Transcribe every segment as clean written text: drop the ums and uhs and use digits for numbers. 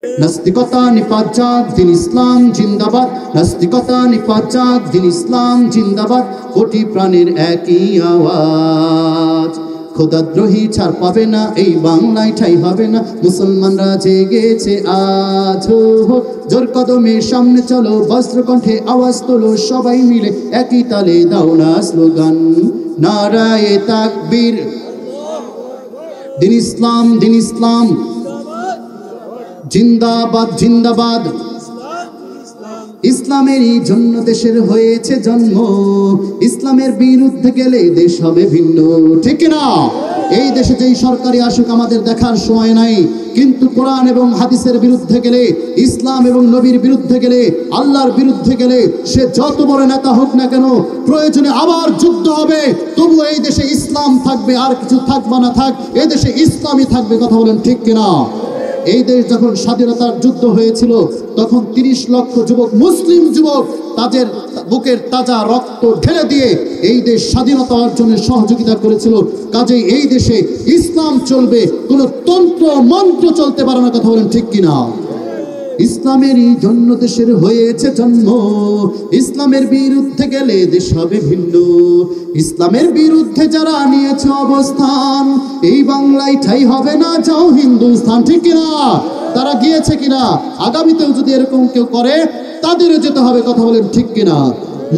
নাস্তিকতা নিপাত দিন ইসলাম জিন্দাবাদ, নাস্তিকতা নিপাত দিন ইসলাম জিন্দাবাদ, কোটি প্রাণের একই আওয়াজ। খোদাদ্রোহী ছাড় পাবে না, এই বাংলায় ঠাই হবে না, মুসলমানরা জেগেছে আজ। জোর কদমে সামনে চলো, বজ্রকণ্ঠে আওয়াজ তোলো, সবাই মিলে একই তালে দাও না স্লোগান, নারায়ে তাকবীর, দিন ইসলাম দিন ইসলাম জিন্দাবাদ জিন্দাবাদ। ইসলামেরই জন্য দেশের হয়েছে জন্ম, ইসলামের বিরুদ্ধে গেলে দেশ হবে ভিন্ন, ঠিক না? এই দেশে যেই সরকারি আসুক আমাদের দেখার সময় নাই, কিন্তু কোরআন এবং হাদিসের বিরুদ্ধে গেলে, ইসলাম এবং নবীর বিরুদ্ধে গেলে, আল্লাহর বিরুদ্ধে গেলে, সে যত বড় নেতা হোক না কেন, প্রয়োজনে আবার যুদ্ধ হবে, তবু এই দেশে ইসলাম থাকবে, আর কিছু থাকবে না থাক, এই দেশে ইসলামই থাকবে। কথা বলেন ঠিক কিনা? এই দেশ যখন স্বাধীনতার যুদ্ধ হয়েছিল, তখন 30 লক্ষ যুবক, মুসলিম যুবক, তাদের বুকের তাজা রক্ত ঢেলে দিয়ে এই দেশ স্বাধীনতা অর্জনের সহযোগিতা করেছিল। কাজেই এই দেশে ইসলাম চলবে, কোনো তন্ত্র মন্ত্র চলতে পারে না। কথা বলেন ঠিক কিনা? ইসলামেরই জন্য দেশের হয়েছে জন্ম, ইসলামের বিরুদ্ধে গেলে দেশ হবে ভিন্ন। ইসলামের বিরুদ্ধে যারা নিয়েছে অবস্থান, এই বাংলায় ঠাই হবে না, যাও হিন্দুস্তান, ঠিক কিনা? তারা গিয়েছে কিনা? আগামীতেও যদি এরকম কেউ করে তাদেরও যেতে হবে। কথা বলেন ঠিক কিনা?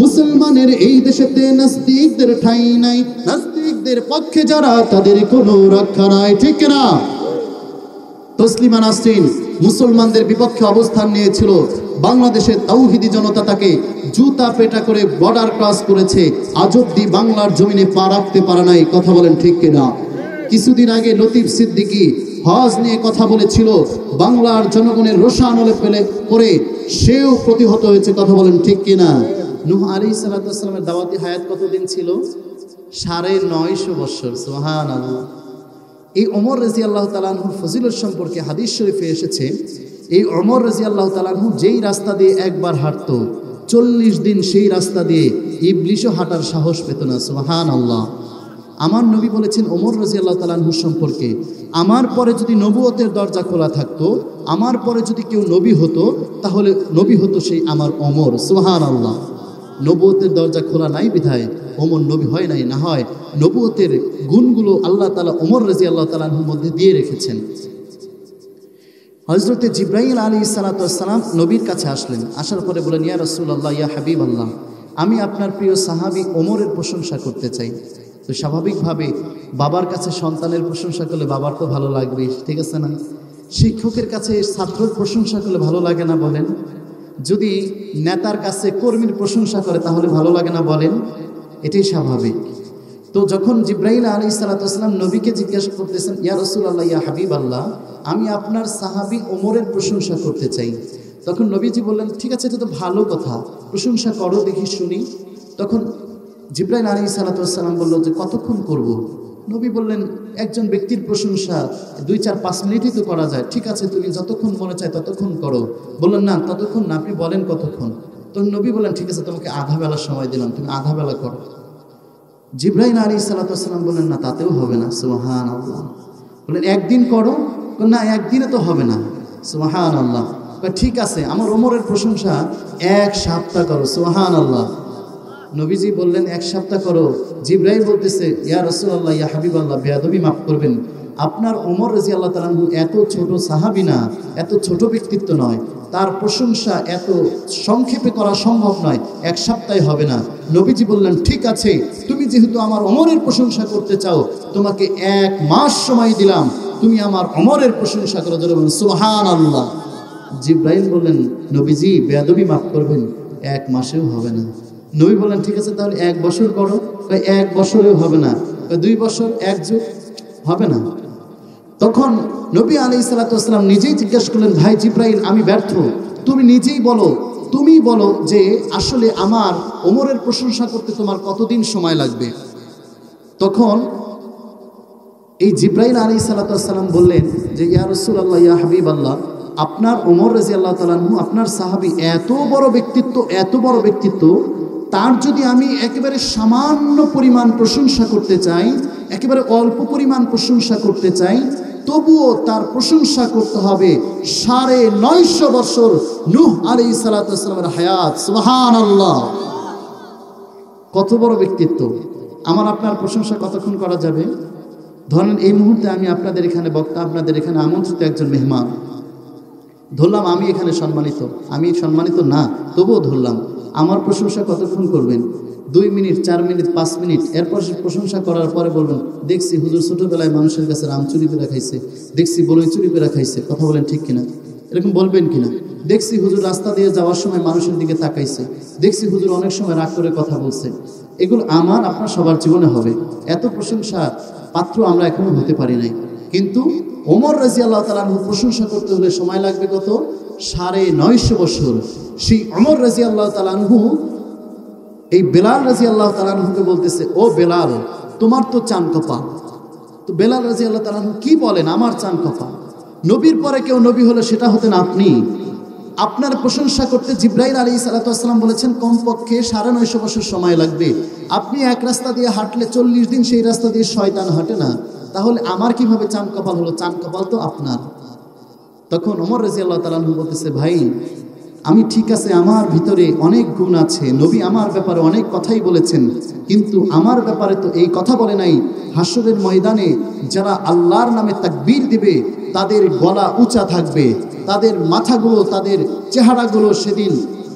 মুসলমানের এই দেশেতে নাস্তিকদের ঠাই নাই, নাস্তিকদের পক্ষে যারা তাদের কোনো রক্ষা নাই, ঠিক কিনা? তসলিমা নাসরিন মুসলমানদের বিপক্ষে অবস্থান নিয়েছিল, বাংলাদেশের তাওহিদি জনতা তাকে জুতা পেটা করে বর্ডার ক্রস করেছে, আজ অব্দি বাংলার জমিনে পা রাখতে পারে নাই। কথা বলেন ঠিক কিনা? কিছুদিন আগে লতিফ সিদ্দিকী হজ নিয়ে কথা বলেছিল, বাংলার জনগণের রোষানলে ফেলে পড়ে সেও প্রতিহত হয়েছে। কথা বলেন ঠিক কিনা? নূহ আলাইহিস সালাতু ওয়াস সালামের দাওয়াতি হায়াত কতদিন ছিল? 950 বছর। সুবহানাল্লাহ। এই ওমর রাদিয়াল্লাহু তাআলা আনহুর ফজিলত সম্পর্কে হাদিস শরীফে এসেছে, এই ওমর রাদিয়াল্লাহু তাআলা আনহু যেই রাস্তা দিয়ে একবার হাঁটতো, 40 দিন সেই রাস্তা দিয়ে ইবলিশও হাঁটার সাহস পেত না। সুবহানাল্লাহ। আমার নবী বলেছেন ওমর রাদিয়াল্লাহু তাআলা আনহুর সম্পর্কে, আমার পরে যদি নবুয়তের দরজা খোলা থাকতো, আমার পরে যদি কেউ নবী হতো, তাহলে নবী হতো সেই আমার ওমর। সুবহানাল্লাহ। নবুয়তের দরজা খোলা নাই বিধায় ওমর নবী হয় নাই, না হয় নবুয়তের গুণগুলো আল্লাহ তাআলা ওমর রাদিয়াল্লাহু তাআলা আনহুর মধ্যে দিয়ে রেখেছেন। হযরতে জিবরাইল আলাইহিস সালাতু ওয়াস সালাম নবীর কাছে আসলেন, আসার পরে বলেন, ইয়া রাসূলুল্লাহ, ইয়া হাবিবাল্লাহ, আমি আপনার প্রিয় সাহাবী ওমরের প্রশংসা করতে চাই। তো স্বাভাবিকভাবে বাবার কাছে সন্তানের প্রশংসা করলে বাবার তো ভালো লাগবে, ঠিক আছে না? শিক্ষকের কাছে ছাত্রের প্রশংসা করলে ভালো লাগে না বলেন? যদি নেতার কাছে কর্মীর প্রশংসা করে তাহলে ভালো লাগে না বলেন? এটাই স্বাভাবিক। তো যখন জিবরাইল আলাইহিস সালাতু ওয়াস সালাম নবীকে জিজ্ঞাসা করতেছেন, ইয়া রাসূলুল্লাহ, ইয়া হাবিবাল্লাহ, আমি আপনার সাহাবী ওমরের প্রশংসা করতে চাই, তখন নবীজি বললেন, ঠিক আছে, এটা তো ভালো কথা, প্রশংসা করো দেখি শুনি। তখন জিবরাইল আলাইহিস সালাতু ওয়াস সালাম বলল যে কতক্ষণ করব? নবী বললেন, একজন ব্যক্তির প্রশংসা 2-4-5 মিনিটই তো করা যায়, ঠিক আছে তুমি যতক্ষণ মনে চায় ততক্ষণ করো। বললেন, না ততক্ষণ না, আপনি বলেন কতক্ষণ। তখন নবী বললেন, ঠিক আছে তোমাকে আধা বেলা সময় দিলাম, তুমি আধা বেলা করো। জিবরাইল আলাইহিস সালাতু ওয়াস সালাম বললেন, না তাতেও হবে না। সুবহানাল্লাহ। বললেন, একদিন করো। না, একদিনে তো হবে না। সুবহানাল্লাহ। ঠিক আছে, আমার ওমরের প্রশংসা 1 সপ্তাহ করো। সুবহানাল্লাহ। নবীজি বললেন, 1 সপ্তাহ করো। জিবরাইল বলতেছে, ইয়া রাসূলুল্লাহ, ইয়া হাবিবাল্লাহ, বেয়াদবি মাফ করবেন, আপনার ওমর রাদিয়াল্লাহু তাআলা আনহু এত ছোট সাহাবী না, এত ছোট ব্যক্তিত্ব নয়, তার প্রশংসা এত সংক্ষেপে করা সম্ভব নয়, 1 সপ্তাহে হবে না। নবীজি বললেন, ঠিক আছে, তুমি যেহেতু আমার ওমরের প্রশংসা করতে চাও, তোমাকে 1 মাস সময় দিলাম, তুমি আমার ওমরের প্রশংসা করো। জোরে বলুন সুবহানাল্লাহ। জিবরাইল বললেন, নবীজি বেয়াদবি মাফ করবেন, 1 মাসেও হবে না। নবী বললেন, ঠিক আছে তাহলে 1 বছর করো। 1 বছরেও হবে না। 2 বছর, 1 যুগ, হবে না। তখন নবী আলাইহিস সালাতু ওয়াস সালাম নিজেই জিজ্ঞাসা করলেন, ভাই জিবরাইল, আমি ব্যর্থ, তুমি নিজেই বলো, তুমি বলো যে আসলে আমার ওমরের প্রশংসা করতে তোমার কতদিন সময় লাগবে? তখন এই জিবরাইল আলাইহিস সালাতু ওয়াস সালাম বললেন যে, ইয়া রাসূলুল্লাহ, ইয়া হাবিবাল্লাহ, আপনার ওমর রাদিয়াল্লাহু তাআলা আনহু, আপনার সাহাবী, এত বড় ব্যক্তিত্ব, এত বড় ব্যক্তিত্ব, তার যদি আমি একেবারে সামান্য পরিমাণ প্রশংসা করতে চাই, একেবারে অল্প পরিমাণ প্রশংসা করতে চাই, তবুও তার প্রশংসা করতে হবে ৯৫০ বছর নূহ আলাইহিস সালাতু ওয়াস সালামের হায়াত। সুবহানাল্লাহ, কত বড় ব্যক্তিত্ব! আমার আপনার প্রশংসা কতক্ষণ করা যাবে? ধরেন এই মুহূর্তে আমি আপনাদের এখানে বক্তা, আপনাদের এখানে আমন্ত্রিত একজন মেহমান, ধরলাম আমি এখানে সম্মানিত, আমি সম্মানিত না তবুও ধরলাম, আমার প্রশংসা কতক্ষণ করবেন? 2 মিনিট, 4 মিনিট, 5 মিনিট। এরপর প্রশংসা করার পরে বলবেন, দেখছি হুজুর ছোটবেলায় মানুষের কাছে রাম চুরি করে খাইছে, দেখছি বলই চুরি করে খাইছে। কথা বলেন ঠিক কিনা? এরকম বলবেন কিনা? দেখছি হুজুর রাস্তা দিয়ে যাওয়ার সময় মানুষের দিকে তাকাইছে, দেখছি হুজুর অনেক সময় রাগ করে কথা বলছে। এগুলো আমার আপনার সবার জীবনে হবে। এত প্রশংসা পাত্র আমরা এখনো হতে পারি নাই। কিন্তু ওমর রাদিয়াল্লাহু তাআলা আনহু প্রশংসা করতে হলে সময় লাগবে কত? ৯৫০ বছর। সেই ওমর রাদিয়াল্লাহু তাআলা আনহু এই বেলাল রাদিয়াল্লাহু তাআলা আনহুকে বলতেছে, ও বেলাল, তোমার তো চান কপাল। তো বেলাল রাদিয়াল্লাহু তাআলা আনহু কি বলেন, আমার চান কপাল? নবীর পরে কেউ নবী হলে সেটা হতেন আপনি। আপনার প্রশংসা করতে জিবরাইল আলাইহিস সালাতু ওয়াস সালাম বলেছেন কমপক্ষে ৯৫০ বছর সময় লাগবে। আপনি এক রাস্তা দিয়ে হাঁটলে ৪০ দিন সেই রাস্তা দিয়ে শয়তান হাঁটে না, তাহলে আমার কিভাবে চান কপাল হলো? চান কপাল তো আপনার। তখন ওমর রাদিয়াল্লাহু তাআলা আনহু বলতেছে, ভাই আমি ঠিক আছে, আমার ভিতরে অনেক গুণ আছে, নবী আমার ব্যাপারে অনেক কথাই বলেছেন, কিন্তু আমার ব্যাপারে তো এই কথা বলে নাই, হাসরের ময়দানে যারা আল্লাহর নামে তাকবীর দিবে তাদের গলা উঁচা থাকবে, তাদের মাথাগুলো, তাদের চেহারাগুলো সেদিন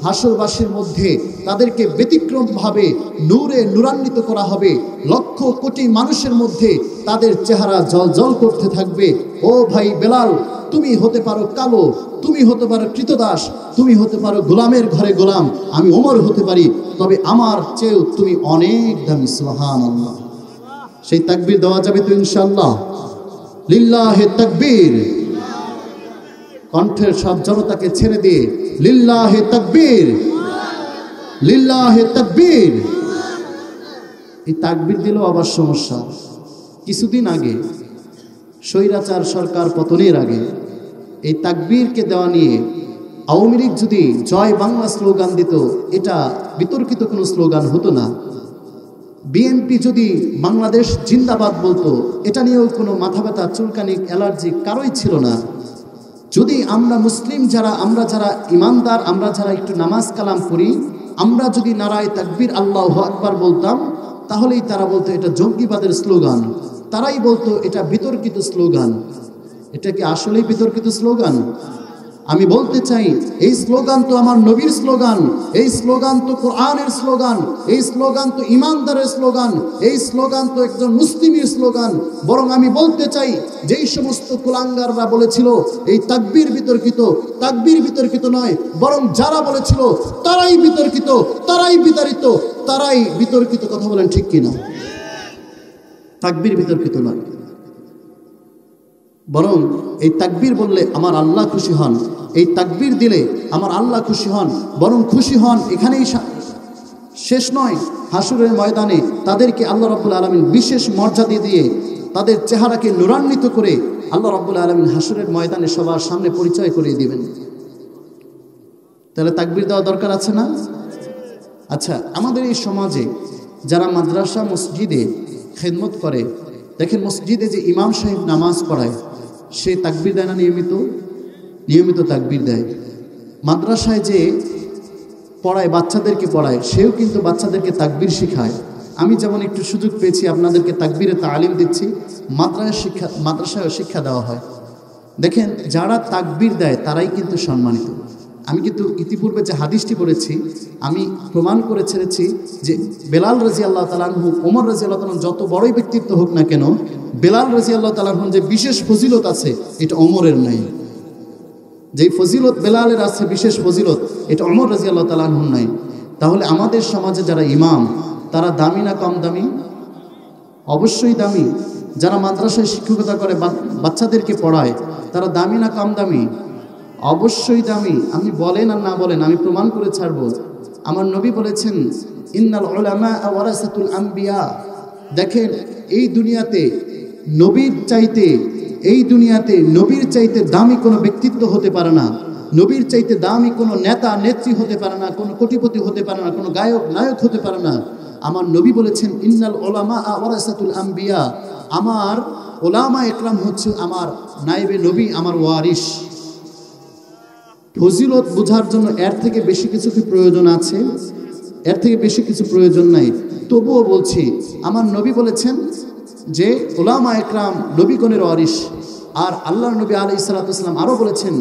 হাসরবাসীর মধ্যে তাদেরকে ব্যতিক্রমভাবে নূরে নূরান্বিত করা হবে। লক্ষ কোটি মানুষের মধ্যে তাদের চেহারা জ্বলজ্বল করতে থাকবে। ও ভাই বেলাল, তুমি হতে পারো কালো, তুমি হতে পারো কৃতদাস, তুমি হতে পারো গোলামের ঘরে গোলাম, আমি ওমর হতে পারি, তবে আমার চেয়েও তুমি অনেক দামি। সুবহানাল্লাহ। সেই তাকবীর দেওয়া যাবে তো ইনশাআল্লাহ? লিল্লাহে তাকবীর। কণ্ঠের সব জনতাকে ছেড়ে দিয়ে লিল্লাহে তাকবীর, লিল্লাহে তাকবীর। এই তাকবীর দিলেও আবার সমস্যা। কিছুদিন আগে স্বৈরাচার সরকার পতনের আগে এই তাকবীরকে দেওয়া নিয়ে আওয়ামী লীগ যদি জয় বাংলা স্লোগান দিত, এটা বিতর্কিত কোনো স্লোগান হতো না। বিএনপি যদি বাংলাদেশ জিন্দাবাদ বলতো, এটা নিয়েও কোনো মাথা ব্যথা, চুলকানি, অ্যালার্জি কারোই ছিল না। যদি আমরা মুসলিম আমরা যারা ইমানদার, আমরা যারা একটু নামাজ কালাম করি, আমরা যদি নারায়ে তাকবীর আল্লাহু আকবার বলতাম, তাহলেই তারা বলতো এটা জঙ্গিবাদের স্লোগান, তারাই বলতো এটা বিতর্কিত স্লোগান। এটা কি আসলেই বিতর্কিত স্লোগান? আমি বলতে চাই, এই স্লোগান তো আমার নবীর স্লোগান, এই স্লোগান তো কোরআনের স্লোগান, এই স্লোগান তো ইমানদারের স্লোগান, এই স্লোগান তো একজন মুসলিমের স্লোগান। বরং আমি বলতে চাই, যেই সমস্ত কুলাঙ্গাররা বলেছিল এই তাকবীর বিতর্কিত, তাকবীর বিতর্কিত নয়, বরং যারা বলেছিল তারাই বিতর্কিত, তারাই বিতাড়িত, তারাই বিতর্কিত। কথা বলেন ঠিক কিনা? তাকবীর বিতর্কিত নয়, বরং এই তাকবীর বললে আমার আল্লাহ খুশি হন, এই তাকবীর দিলে আমার আল্লাহ খুশি হন, বরং খুশি হন এখানেই শেষ নয়, হাসরের ময়দানে তাদেরকে আল্লাহ রাব্বুল আলামিন বিশেষ মর্যাদা দিয়ে তাদের চেহারাকে নূরান্বিত করে আল্লাহ রাব্বুল আলামিন হাসরের ময়দানে সবার সামনে পরিচয় করিয়ে দিবেন। তাহলে তাকবীর দেওয়া দরকার আছে না? আচ্ছা, আমাদের এই সমাজে যারা মাদ্রাসা মসজিদে খেদমত করে, দেখেন মসজিদে যে ইমাম সাহেব নামাজ পড়ায় সে তাকবীর দেয় না? নিয়মিত তাকবীর দেয়। মাদ্রাসায় যে পড়ায়, বাচ্চাদেরকে পড়ায়, সেও কিন্তু বাচ্চাদেরকে তাকবীর শেখায়। আমি যেমন একটু সুযোগ পেয়েছি আপনাদেরকে তাকবীরে তালিম দিচ্ছি, মাদ্রাসায় শিক্ষা দেওয়া হয়। দেখেন যারা তাকবীর দেয় তারাই কিন্তু সম্মানিত। আমি কিন্তু ইতিপূর্বে যে হাদিসটি পড়েছি, আমি প্রমাণ করে ছেড়েছি যে বেলাল রাদিয়াল্লাহু তাআলা আনহু, ওমর রাদিয়াল্লাহু তাআলা যত বড়ই ব্যক্তিত্ব হোক না কেন, বেলাল রাদিয়াল্লাহু তাআলা আনহু যে বিশেষ ফজিলত আছে এটা ওমরের নাই। যেই ফজিলত বেলালের আছে, বিশেষ ফজিলত, এটা ওমর রাদিয়াল্লাহু তাআলা আনহুর নাই। তাহলে আমাদের সমাজে যারা ইমাম তারা দামি না কম দামি? অবশ্যই দামি। যারা মাদ্রাসায় শিক্ষকতা করে, বাচ্চাদেরকে পড়ায়, তারা দামি না কম দামি? অবশ্যই দামি। আপনি বলেন আর না বলেন, আমি প্রমাণ করে ছাড়ব। আমার নবী বলেছেন ইন্নাল উলামা ওয়ারাসাতুল আম্বিয়া। দেখেন এই দুনিয়াতে নবীর চাইতে দামি কোনো ব্যক্তিত্ব হতে পারে না, নবীর চাইতে দামি কোনো নেতা নেত্রী হতে পারে না, কোনো কোটিপতি হতে পারে না, কোনো গায়ক নায়ক হতে পারে না। আমার নবী বলেছেন ইন্নাল উলামা ওয়ারাসাতুল আম্বিয়া, আমার ওলামা একরাম হচ্ছে আমার নায়েবে নবী, আমার ওয়ারিস। ফজিলত বোঝার জন্য এর থেকে বেশি কিছু কি প্রয়োজন আছে? এর থেকে বেশি কিছু প্রয়োজন নাই। তবুও বলছি, আমার নবী বলেছেন যে ওলামা একরাম নবীগণের ওয়ারিস। আর আল্লাহর নবী আলাইহিস সালাতু ওয়াস সালাম আরও বলেছেন,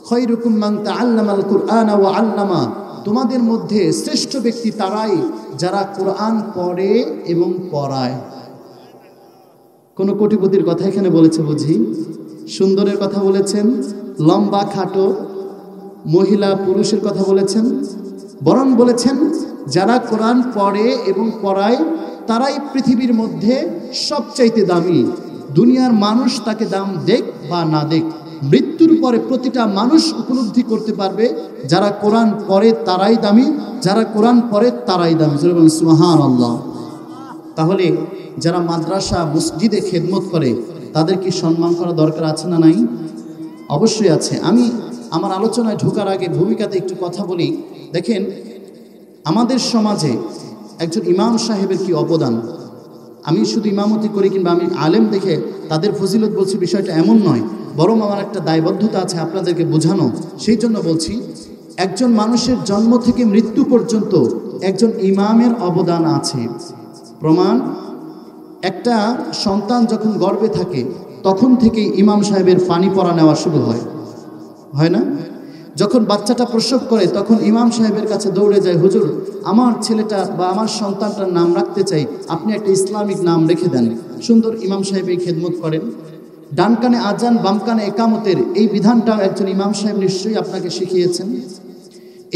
খায়রুকুম মান তাআল্লামাল কুরআনা ওয়া আল্লামা, তোমাদের মধ্যে শ্রেষ্ঠ ব্যক্তি তারাই যারা কোরআন পড়ে এবং পড়ায়। কোন কোটিপতির কথা এখানে বলেছে বুঝি? সুন্দরের কথা বলেছেন, লম্বা খাটো মহিলা পুরুষের কথা বলেছেন? বরং বলেছেন যারা কোরআন পড়ে এবং পড়ায় তারাই পৃথিবীর মধ্যে সবচাইতে দামি। দুনিয়ার মানুষ তাকে দাম দেখ বা না দেখ, মৃত্যুর পরে প্রতিটা মানুষ উপলব্ধি করতে পারবে যারা কোরআন পড়ে তারাই দামি, যারা কোরআন পড়ে তারাই দামি। সুবহানাল্লাহ। তাহলে যারা মাদ্রাসা মসজিদে খেদমত করে তাদের কি সম্মান করা দরকার আছে না নাই? অবশ্যই আছে। আমি আমার আলোচনায় ঢোকার আগে ভূমিকাতে একটু কথা বলি। দেখেন, আমাদের সমাজে একজন ইমাম সাহেবের কি অবদান। আমি শুধু ইমামতি করি কিংবা আমি আলেম দেখে তাদের ফজিলত বলছি, বিষয়টা এমন নয়, বরং আমার একটা দায়বদ্ধতা আছে আপনাদেরকে বোঝানো। সেই জন্য বলছি, একজন মানুষের জন্ম থেকে মৃত্যু পর্যন্ত একজন ইমামের অবদান আছে। প্রমাণ, একটা সন্তান যখন গর্ভে থাকে তখন থেকেই ইমাম সাহেবের পানি পড়া নেওয়া শুরু হয়, হয় না? যখন বাচ্চাটা প্রসব করে তখন ইমাম সাহেবের কাছে দৌড়ে যায়, হুজুর আমার ছেলেটা বা আমার সন্তানটার নাম রাখতে চাই, আপনি একটা ইসলামিক নাম রেখে দেন। সুন্দর ইমাম সাহেব এই খেদমত করেন। ডান কানে আজান বাম কানে একামতের এই বিধানটাও একজন ইমাম সাহেব নিশ্চয়ই আপনাকে শিখিয়েছেন।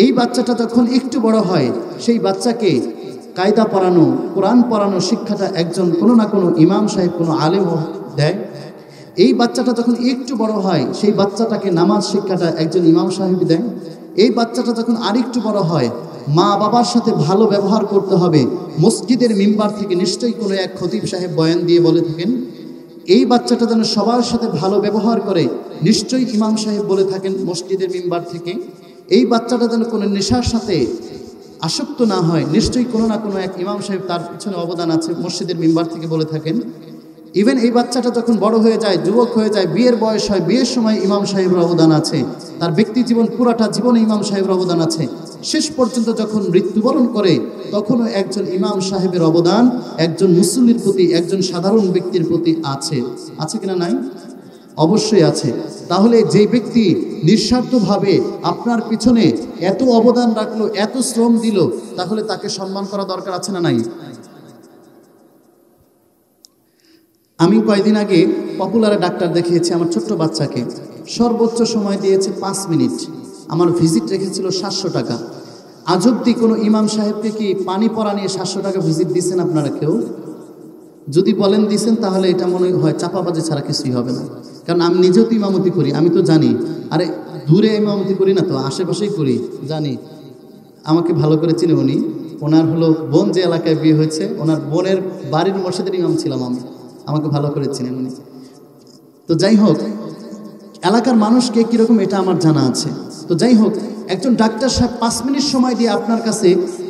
এই বাচ্চাটা যখন একটু বড় হয় সেই বাচ্চাকে কায়দা পড়ানো, কোরআন পড়ানো শিক্ষাটা একজন কোনো না কোনো ইমাম সাহেব, কোনো আলেম দেয়। এই বাচ্চাটা যখন একটু বড় হয় সেই বাচ্চাটাকে নামাজ শিক্ষাটা একজন ইমাম সাহেব দেয়। এই বাচ্চাটা যখন আরেকটু বড় হয়, মা বাবার সাথে ভালো ব্যবহার করতে হবে, মসজিদের মিম্বার থেকে নিশ্চয়ই কোনো এক খতিব সাহেব বয়ান দিয়ে বলে থাকেন। এই বাচ্চাটা যেন সবার সাথে ভালো ব্যবহার করে, নিশ্চয়ই ইমাম সাহেব বলে থাকেন মসজিদের মিম্বার থেকে। এই বাচ্চাটা যেন কোনো নেশার সাথে আসক্ত না হয়, নিশ্চয়ই কোনো না কোনো এক ইমাম সাহেব তার পিছনে অবদান আছে, মসজিদের মিম্বার থেকে বলে থাকেন। ইভেন এই বাচ্চাটা যখন বড় হয়ে যায়, যুবক হয়ে যায়, বিয়ের বয়স হয়, বিয়ের সময় ইমাম সাহেবের অবদান আছে। তার ব্যক্তি জীবন পুরাটা জীবনে ইমাম সাহেবের অবদান আছে। শেষ পর্যন্ত যখন মৃত্যুবরণ করে তখনও একজন ইমাম সাহেবের অবদান একজন মুসল্লির প্রতি, একজন সাধারণ ব্যক্তির প্রতি আছে। আছে কিনা নাই? অবশ্যই আছে। তাহলে যে ব্যক্তি নিঃস্বার্থভাবে আপনার পিছনে এত অবদান রাখলো, এত শ্রম দিল, তাহলে তাকে সম্মান করা দরকার আছে না নাই? আমি কয়েকদিন আগে পপুলারে ডাক্তার দেখিয়েছি আমার ছোট্ট বাচ্চাকে। সর্বোচ্চ সময় দিয়েছে 5 মিনিট। আমার ভিজিট রেখেছিল 700 টাকা। আজ অব্দি কোনো ইমাম সাহেবকে কি পানি পড়া নিয়ে 700 টাকা ভিজিট দিচ্ছেন আপনারা কেউ? যদি বলেন দিছেন তাহলে এটা মনে হয় চাপাবাজি ছাড়া কিছুই হবে না। কারণ আমি নিজেও তো ইমামতি করি, আমি তো জানি। আরে দূরে ইমামতি করি না তো, আশেপাশেই করি, জানি। আমাকে ভালো করে চিনে উনি। ওনার হলো বোন যে এলাকায় বিয়ে হয়েছে, ওনার বোনের বাড়ির মসজিদের ইমাম ছিলাম আমি। আমাকে ভালো করে চিনেন উনি। তো যাই হোক, এলাকার মানুষকে কীরকম এটা আমার জানা আছে। তো যাই হোক, একজন ডাক্তার সাহেব 5 মিনিট সময় দিয়ে আপনার কাছে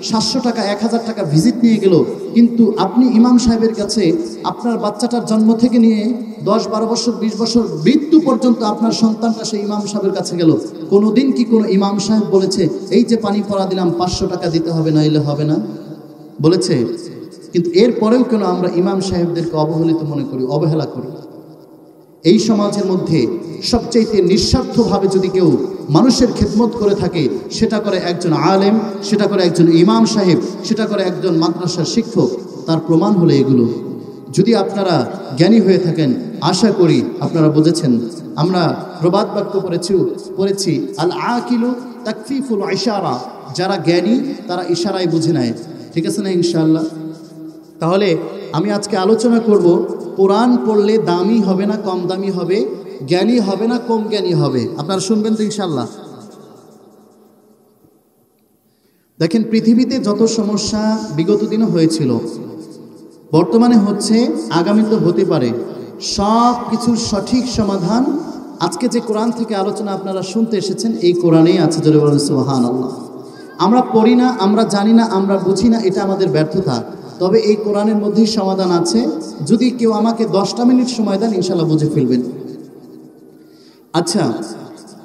700 টাকা 1000 টাকা ভিজিট নিয়ে গেল, কিন্তু আপনি ইমাম সাহেবের কাছে আপনার বাচ্চাটার জন্ম থেকে নিয়ে 10-12 বছর 20 বছর মৃত্যু পর্যন্ত আপনার সন্তানটা সেই ইমাম সাহেবের কাছে গেল। কোনো দিন কি কোনো ইমাম সাহেব বলেছে এই যে পানি পড়া দিলাম 500 টাকা দিতে হবে, না এলে হবে না? বলেছে? কিন্তু এরপরেও কেন আমরা ইমাম সাহেবদেরকে অবহেলিত মনে করি, অবহেলা করি? এই সমাজের মধ্যে সবচাইতে নিঃস্বার্থভাবে যদি কেউ মানুষের খেদমত করে থাকে, সেটা করে একজন আলেম, সেটা করে একজন ইমাম সাহেব, সেটা করে একজন মাদ্রাসার শিক্ষক। তার প্রমাণ হলো এগুলো। যদি আপনারা জ্ঞানী হয়ে থাকেন, আশা করি আপনারা বুঝেছেন। আমরা প্রবাদ বাক্য পড়েছি, আল আকিলু তাকফিফুল ইশারা, যারা জ্ঞানী তারা ইশারায় বুঝে নেয়। ঠিক আছে না ইনশাআল্লাহ? তাহলে আমি আজকে আলোচনা করব, কোরআন পড়লে দামি হবে না কম দামি হবে, জ্ঞানী হবে না কম জ্ঞানী হবে। আপনারা শুনবেন তো ইনশাআল্লাহ? দেখেন, পৃথিবীতে যত সমস্যা বিগত দিনে হয়েছিল, বর্তমানে হচ্ছে, আগামীতে হতে পারে, সব কিছুর সঠিক সমাধান আজকে যে কোরআন থেকে আলোচনা আপনারা শুনতে এসেছেন, এই কোরআনেই আছে। জোরে বলুন সুবহানাল্লাহ। আমরা পড়ি না, আমরা জানি না, আমরা বুঝি না, এটা আমাদের ব্যর্থতা। তবে এই কোরআনের মধ্যেই সমাধান আছে। যদি কেউ আমাকে 10টা মিনিট সময় দেন ইনশাল্লাহ বুঝে ফেলবেন। আচ্ছা,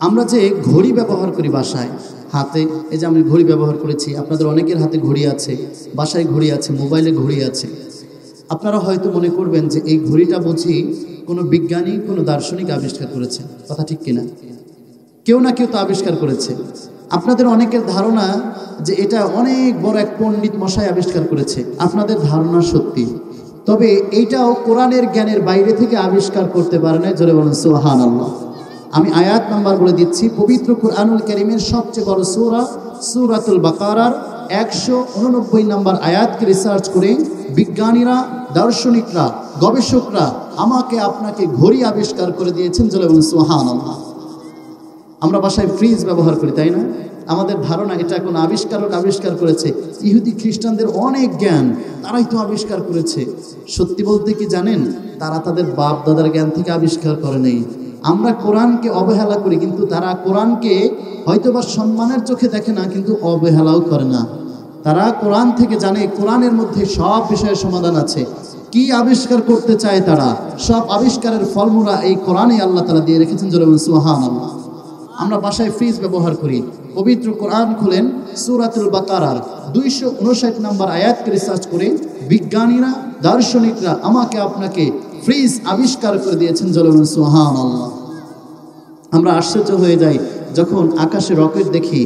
আমরা যে ঘড়ি ব্যবহার করি বাসায় হাতে, এই যে আমি ঘড়ি ব্যবহার করেছি, আপনাদের অনেকের হাতে ঘড়ি আছে, বাসায় ঘড়ি আছে, মোবাইলে ঘড়ি আছে। আপনারা হয়তো মনে করবেন যে এই ঘড়িটা বুঝি কোনো বিজ্ঞানী, কোনো দার্শনিক আবিষ্কার করেছে। কথা ঠিক কিনা? কেউ না কেউ তো আবিষ্কার করেছে। আপনাদের অনেকের ধারণা যে এটা অনেক বড় এক পণ্ডিত মশাই আবিষ্কার করেছে। আপনাদের ধারণা সত্যি, তবে এইটাও কোরআনের জ্ঞানের বাইরে থেকে আবিষ্কার করতে পারে না। জোরে বলেন সুবহানাল্লাহ। আমি আয়াত নাম্বার বলে দিচ্ছি। পবিত্র কুরআনুল কারীমের সবচেয়ে বড় সূরা সূরাতুল বাকারার 189 নম্বর আয়াতকে রিসার্চ করে বিজ্ঞানীরা, দার্শনিকরা, গবেষকরা আমাকে আপনাকে ঘড়ি আবিষ্কার করে দিয়েছেন। জোরে বলেন সুবহানাল্লাহ। আমরা বাসায় ফ্রিজ ব্যবহার করি, তাই না? আমাদের ধারণা এটা কোনো আবিষ্কারক আবিষ্কার করেছে। ইহুদি খ্রিস্টানদের অনেক জ্ঞান, তারাই তো আবিষ্কার করেছে। সত্যি বলতে কি জানেন, তারা তাদের বাপ দাদার জ্ঞান থেকে আবিষ্কার করে নেই। আমরা কোরআনকে অবহেলা করি, কিন্তু তারা কোরআনকে হয়তোবা সম্মানের চোখে দেখে না, কিন্তু অবহেলাও করে না। তারা কোরআন থেকে জানে কোরআনের মধ্যে সব বিষয়ের সমাধান আছে। কি আবিষ্কার করতে চায় তারা, সব আবিষ্কারের ফর্মুলা এই কোরআনে আল্লাহ তাআলা দিয়ে রেখেছেন। জোরে বলেন সুবহানাল্লাহ। আমরা বাসায় ফ্রিজ ব্যবহার করি, পবিত্র কোরআন খুলেন, সূরাতুল বাকারার 259 নম্বর আয়াতকে রিসার্চ করে বিজ্ঞানীরা, দার্শনিকরা আমাকে আপনাকে ফ্রিজ আবিষ্কার করে দিয়েছেন। জোরে বলেন সুবহানাল্লাহ। আমরা আশ্চর্য হয়ে যাই যখন আকাশে রকেট দেখি,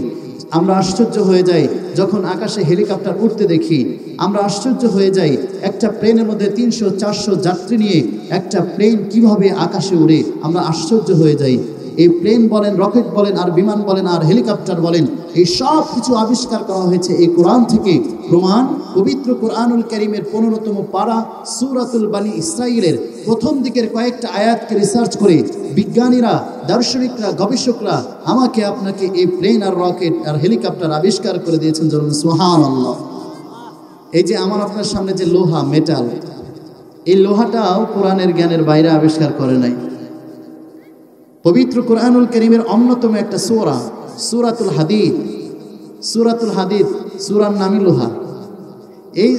আমরা আশ্চর্য হয়ে যাই যখন আকাশে হেলিকপ্টার উঠতে দেখি, আমরা আশ্চর্য হয়ে যাই একটা প্লেনের মধ্যে 300-400 যাত্রী নিয়ে একটা প্লেন কিভাবে আকাশে উড়ে, আমরা আশ্চর্য হয়ে যাই। এই প্লেন বলেন, রকেট বলেন, আর বিমান বলেন, আর হেলিকপ্টার বলেন, এই সব কিছু আবিষ্কার করা হয়েছে এই কোরআন থেকে। প্রমাণ পবিত্র কোরআনুল কারীমের 15তম পারা সূরাতুল বানি ইসরাঈলের প্রথম দিকের কয়েকটা আয়াতকে রিসার্চ করে বিজ্ঞানীরা, দার্শনিকরা, গবেষকরা আমাকে আপনাকে এই প্লেন আর রকেট আর হেলিকপ্টার আবিষ্কার করে দিয়েছেন। সুবহানাল্লাহ। এই যে আমার আপনার সামনে যে লোহা, মেটাল, এই লোহাটাও কোরআনের জ্ঞানের বাইরে আবিষ্কার করে নাই। পবিত্র কোরআনুল কারীমের অন্যতম একটা সূরা সূরাতুল হাদীদ। সূরাতুল হাদীদ সূরার নামই লোহা। এই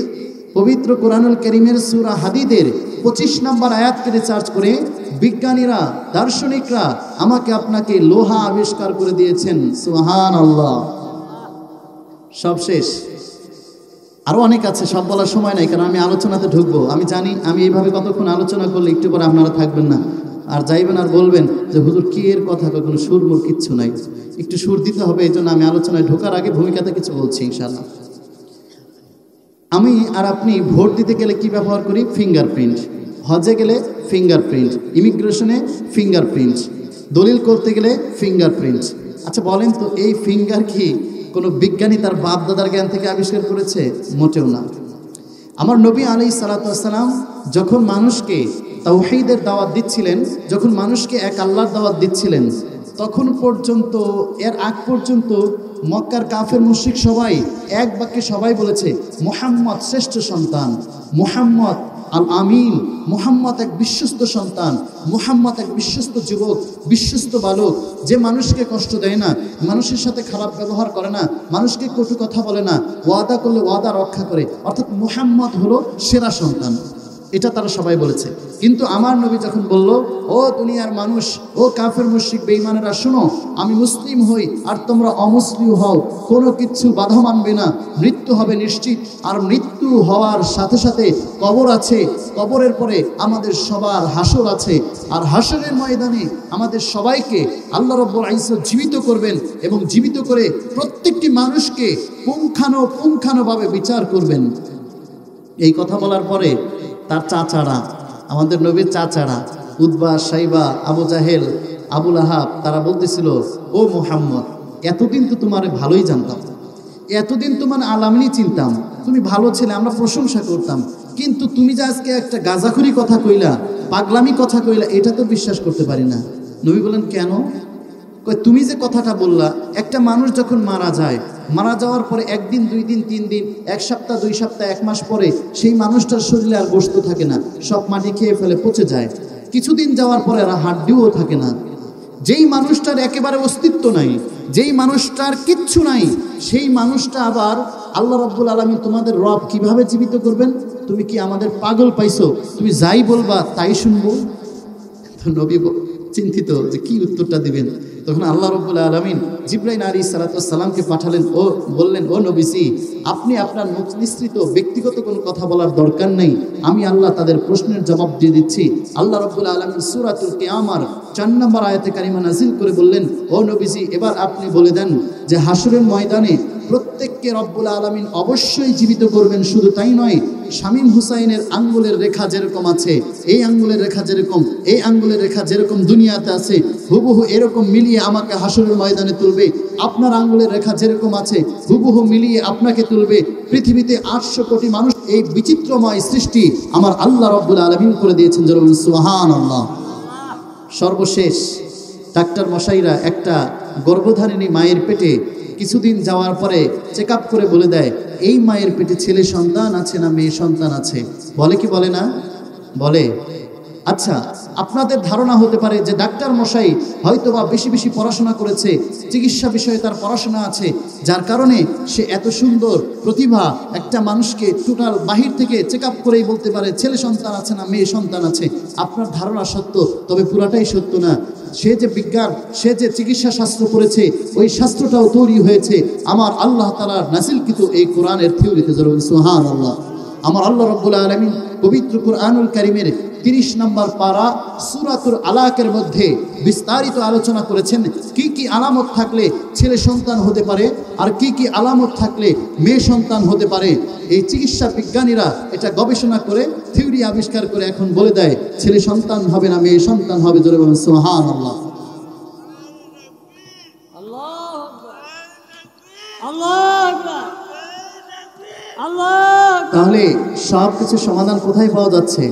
পবিত্র কোরআনুল কারীমের সূরা হাদীদের 25 নম্বর আয়াতকে রিসার্চ করে বিজ্ঞানীরা, দার্শনিকরা আমাকে আপনাকে লোহা আবিষ্কার করে দিয়েছেন। সুবহানাল্লাহ। সব শেষ, আরো অনেক আছে, সব বলার সময় নাই, কারণ আমি আলোচনাতে ঢুকবো। আমি জানি আমি এইভাবে কতক্ষণ আলোচনা করলে একটু পরে আপনারা থাকবেন না, আর যাইবেন আর বলবেন যে হুজুর কি এর কথা, কোনো সুর মুর কিচ্ছু নাই। একটু সুর দিতে হবে, এই জন্য আমি আলোচনায় ঢোকার আগে ভূমিকাতে কিছু বলছি ইনশাআল্লাহ। আমি আর আপনি ভোট দিতে গেলে কি ব্যবহার করি? ফিঙ্গারপ্রিন্ট। হজে গেলে ফিঙ্গারপ্রিন্ট, ইমিগ্রেশনে ফিঙ্গারপ্রিন্ট, দলিল করতে গেলে ফিঙ্গারপ্রিন্ট। আচ্ছা বলেন তো, এই ফিঙ্গার কি কোনো বিজ্ঞানী তার বাপ দাদার জ্ঞান থেকে আবিষ্কার করেছে? মোটেও না। আমার নবী আলাইহিস সালাতু ওয়াস সালাম যখন মানুষকে তাওহীদের দাওয়াত দিচ্ছিলেন, যখন মানুষকে এক আল্লাহর দাওয়াত দিচ্ছিলেন, তখন পর্যন্ত, এর আগ পর্যন্ত মক্কার কাফের মুশরিক সবাই এক বাক্যে সবাই বলেছে মুহাম্মদ শ্রেষ্ঠ সন্তান, মুহাম্মদ আল আমিন, মুহাম্মদ এক বিশ্বস্ত সন্তান, মুহাম্মদ এক বিশ্বস্ত যুবক, বিশ্বস্ত বালক, যে মানুষকে কষ্ট দেয় না, মানুষের সাথে খারাপ ব্যবহার করে না, মানুষকে কটু কথা বলে না, ওয়াদা করলে ওয়াদা রক্ষা করে, অর্থাৎ মুহাম্মদ হলো সেরা সন্তান। এটা তারা সবাই বলেছে। কিন্তু আমার নবী যখন বলল, ও দুনিয়ার মানুষ, ও কাফের মুশরিক বেঈমানেরা, শোনো, আমি মুসলিম হই আর তোমরা অমুসলিম হও, কোনো কিছু বাধা মানবে না, মৃত্যু হবে নিশ্চিত, আর মৃত্যু হওয়ার সাথে সাথে কবর আছে, কবরের পরে আমাদের সবার হাসর আছে, আর হাসরের ময়দানে আমাদের সবাইকে আল্লাহ রাব্বুল ইজ্জত জীবিত করবেন, এবং জীবিত করে প্রত্যেকটি মানুষকে পুঙ্খানুপুঙ্খানুভাবে বিচার করবেন। এই কথা বলার পরে তার চাচারা, আমাদের নবীর চাচারা, উতবা, সাইবা, আবু জাহেল, আবু লাহাব, তারা বলতেছিল, ও মুহাম্মদ, এতদিন তো তোমার ভালোই জানতাম, এতদিন তোমার আলামিনী চিনতাম, তুমি ভালো ছেলে, আমরা প্রশংসা করতাম, কিন্তু তুমি যে আজকে একটা গাঁজাখুরি কথা কইলা, পাগলামি কথা কইলা, এটা তো বিশ্বাস করতে পারি না। নবী বলেন, কেন? তুমি যে কথাটা বললা, একটা মানুষ যখন মারা যায়, মারা যাওয়ার পরে একদিন, 2 দিন, 3 দিন, 1 সপ্তাহ, 2 সপ্তাহ, 1 মাস পরে সেই মানুষটার শরীরে আর গোশত থাকে না, সব মাটি খেয়ে ফেলে, পচে যায়। কিছুদিন যাওয়ার পরে আর হাড্ডিও থাকে না। যেই মানুষটার একেবারে অস্তিত্ব নাই, যেই মানুষটার কিচ্ছু নাই, সেই মানুষটা আবার আল্লাহ রাব্বুল আলামিন তোমাদের রব কিভাবে জীবিত করবেন? তুমি কি আমাদের পাগল পাইছো? তুমি যাই বলবা তাই শুনবো? তো নবী চিন্তিত যে কি উত্তরটা দিবেন। তখন আল্লাহ রাব্বুল আলামিন জিবরাইল আলাইহিস সালামকে পাঠালেন। ও বললেন, ও নবীজি, আপনি আপনার নিঃসৃত ব্যক্তিগত কোনো কথা বলার দরকার নেই, আমি আল্লাহ তাদের প্রশ্নের জবাব দিয়ে দিচ্ছি। আল্লাহ রাব্বুল আলামিন সূরাতুল কিয়ামার 4 নম্বর আয়াতে কারিমা নাযিল করে বললেন, ও নবীজি, এবার আপনি বলে দেন যে হাসরের ময়দানে প্রত্যেককে রব্বুল আলামিন অবশ্যই জীবিত করবেন। শুধু তাই নয়, শামীম হুসাইনের আঙ্গুলের রেখা যেরকম আছে, এই আঙ্গুলের রেখা যেরকম, এই আঙ্গুলের রেখা যেরকম দুনিয়াতে আছে, হুবহু এরকম মিলিয়ে আমাকে হাসরের ময়দানে তুলবে। আপনার আঙ্গুলের রেখা যেরকম আছে হুবহু মিলিয়ে আপনাকে তুলবে। পৃথিবীতে 800 কোটি মানুষ, এই বিচিত্রময় সৃষ্টি আমার আল্লাহ রব্বুল আলামিন করে দিয়েছেন। যেরকম সুবহানাল্লাহ। সর্বশেষ ডাক্তার মশাইরা একটা গর্ভধারিণী মায়ের পেটে কিছুদিন যাওয়ার পরে চেক আপ করে বলে দেয়, এই মায়ের পেটে ছেলে সন্তান আছে না মেয়ে সন্তান আছে। বলে কি বলে না? বলে। আচ্ছা, আপনাদের ধারণা হতে পারে যে ডাক্তার মশাই হয়তোবা বেশি বেশি পড়াশোনা করেছে, চিকিৎসা বিষয়ে তার পড়াশোনা আছে, যার কারণে সে এত সুন্দর প্রতিভা একটা মানুষকে টোটাল বাহির থেকে চেক আপ করেই বলতে পারে ছেলে সন্তান আছে না মেয়ে সন্তান আছে। আপনার ধারণা সত্য, তবে পুরাটাই সত্য না। সে যে বিজ্ঞান, সে যে চিকিৎসা শাস্ত্র পড়েছে, ওই শাস্ত্রটাও তৈরি হয়েছে আমার আল্লাহ তাআলার নাযিলকৃত এই কোরআনের থিওরিতে। সুবহানাল্লাহ। আমার আল্লাহ রাব্বুল আলামিন পবিত্র কুরআনুল কারীমের 30 নম্বর পারা সূরাতুল আলাকের মধ্যে বিস্তারিত আলোচনা করেছেন কি কি আলামত থাকলে ছেলে সন্তান হতে পারে আর কি কি আলামত থাকলে মেয়ে সন্তান হতে পারে। এই চিকিৎসা বিজ্ঞানীরা এটা গবেষণা করে থিওরি আবিষ্কার করে এখন বলে দেয় ছেলে সন্তান হবে না মেয়ে সন্তান হবে। জোরে বলুন সুবহানাল্লাহ। তাহলে সব কিছু সমাধান কোথায় পাওয়া যাচ্ছে?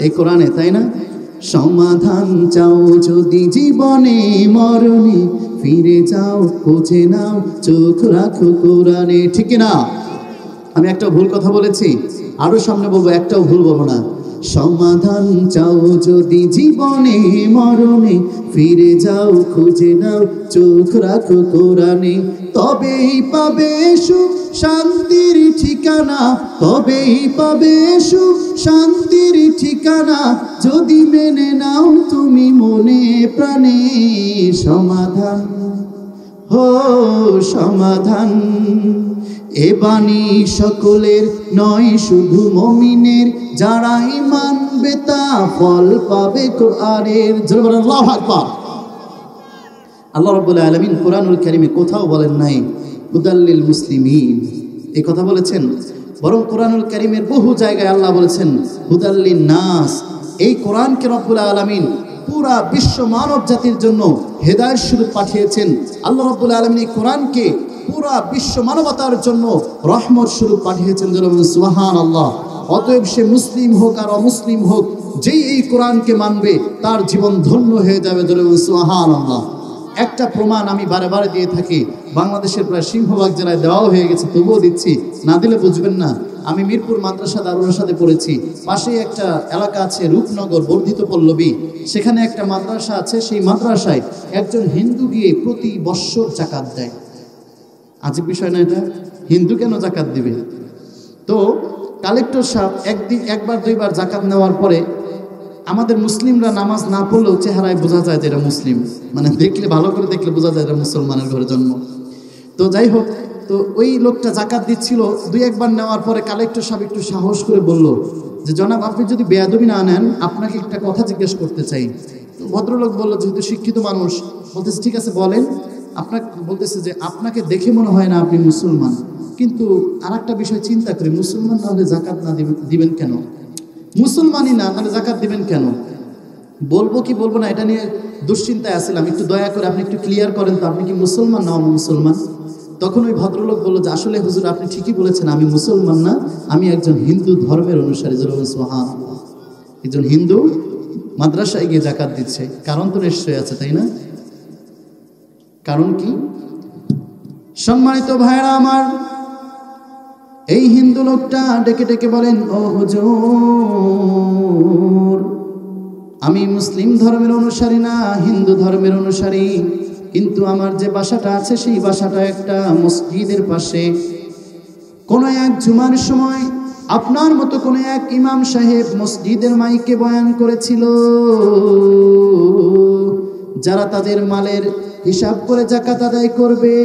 এই কোরআনে, তাই না? সমাধান চাও যদি জীবনে মরণে, ফিরে যাও খুঁজে নাও, চোখ রাখো কোরআনে। ঠিক না? আমি একটা ভুল কথা বলেছি, আরো সামনে বলবো, একটাও ভুল বলবো না। সমাধান চাও যদি জীবনে মরণে, ফিরে যাও খুঁজে নাও, চোখ রাখো কোরআনে। তবেই পাবে সুখ শান্তির ঠিকানা, তবেই পাবে সুখ শান্তির ঠিকানা, যদি মেনে নাও তুমি মনে প্রাণে। সমাধান হো সমাধান, এ বাণী সকলের নয় শুধু মুমিনের, যারা ঈমান আনবে তা ফল পাবে কোরআনের। জোরে বলেন আল্লাহু আকবার। আল্লাহ রাব্বুল আলামিন কোরআনুল কারীমে কোথাও বলেন নাই হুদাল্লিল মুসলিমিন, এই কথা বলেছেন, বরং কোরআনুল কারীমের বহু জায়গায় আল্লাহ বলেছেন হুদাল্লিন নাস। এই কোরআনকে রব্বুল আলামিন পুরা বিশ্ব মানব জাতির জন্য হেদায়েত স্বরূপ পাঠিয়েছেন। আল্লাহ রাব্বুল আলামিন এই কোরআনকে পুরা বিশ্ব মানবতার জন্য রহমত স্বরূপ পাঠিয়েছেন। সুবহানাল্লাহ। অতএব সে মুসলিম হোক আর অমুসলিম হোক, যেই এই কোরআনকে মানবে তার জীবন ধন্য হয়ে যাবে। সুবহানাল্লাহ। একটা প্রমাণ আমি বারে বারে দিয়ে থাকি, বাংলাদেশের প্রায় সিংহভাগ জেলায় দেওয়াও হয়ে গেছে, তবুও দিচ্ছি, না দিলে বুঝবেন না। আমি মিরপুর মাদ্রাসা দারুল রাশাদে পড়েছি, পাশেই একটা এলাকা আছে রূপনগর বর্ধিত পল্লবী, সেখানে একটা মাদ্রাসা আছে। সেই মাদ্রাসায় একজন হিন্দু গিয়ে প্রতি বৎসর জাকাত দেয়। আজব বিষয় না এটা? হিন্দু কেন জাকাত দিবে? তো কালেক্টর সাহেব একবার দুইবার জাকাত নেওয়ার পরে আমাদের মুসলিমরা নামাজ না পড়লেও চেহারায় বোঝা যায় যে এটা মুসলিম, মানে দেখলে, ভালো করে দেখলে বোঝা যায় এটা মুসলমানের ঘরে জন্ম। তো যাই হোক, তো ওই লোকটা জাকাত দিচ্ছিল, দুই একবার নেওয়ার পরে কালেক্টর সাহেব একটু সাহস করে বলল যে জনাব, আপনি যদি বেয়াদবি না নেন, আপনাকে একটা কথা জিজ্ঞেস করতে চাই। তো ভদ্রলোক বলল, যেহেতু শিক্ষিত মানুষ, বলতেছে ঠিক আছে বলেন। আপনাকে বলতেছে যে আপনাকে দেখে মনে হয় না আপনি মুসলমান, কিন্তু আর একটা বিষয় চিন্তা করি, মুসলমান না হলে জাকাত না দিবেন কেন? মুসলমানই না, তাহলে জাকাত দিবেন কেন? বলবো কি বলবো না এটা নিয়ে দুশ্চিন্তায় আসছিলাম, একটু দয়া করে আপনি একটু ক্লিয়ার করেন তো, আপনি কি মুসলমান না মুসলমান? তখন ওই ভদ্রলোক বললো যে আসলে হুজুর আপনি ঠিকই বলেছেন, আমি মুসলমান না, আমি একজন হিন্দু ধর্মের অনুসারী। সুবহানাল্লাহ। একজন হিন্দু মাদ্রাসায় গিয়ে জাকাত দিচ্ছে, কারণ তো নিশ্চয়ই আছে, তাই না? কারণ কি? সম্মানিত ভাইরা আমার, এই হিন্দু লোকটা ডেকে ডেকে বলেন, ও হুজুর, আমি মুসলিম ধর্মের অনুসারী না, হিন্দু ধর্মের অনুসারী, কিন্তু আমার যে বাসাটা আছে সেই বাসাটা একটা মসজিদের পাশে। কোন এক জুমার সময় আপনার মতো কোন এক ইমাম সাহেব মসজিদের মাইকে বয়ান করেছিল, যারা তাদের মালের হিসাব করে যাকাত আদায় করবে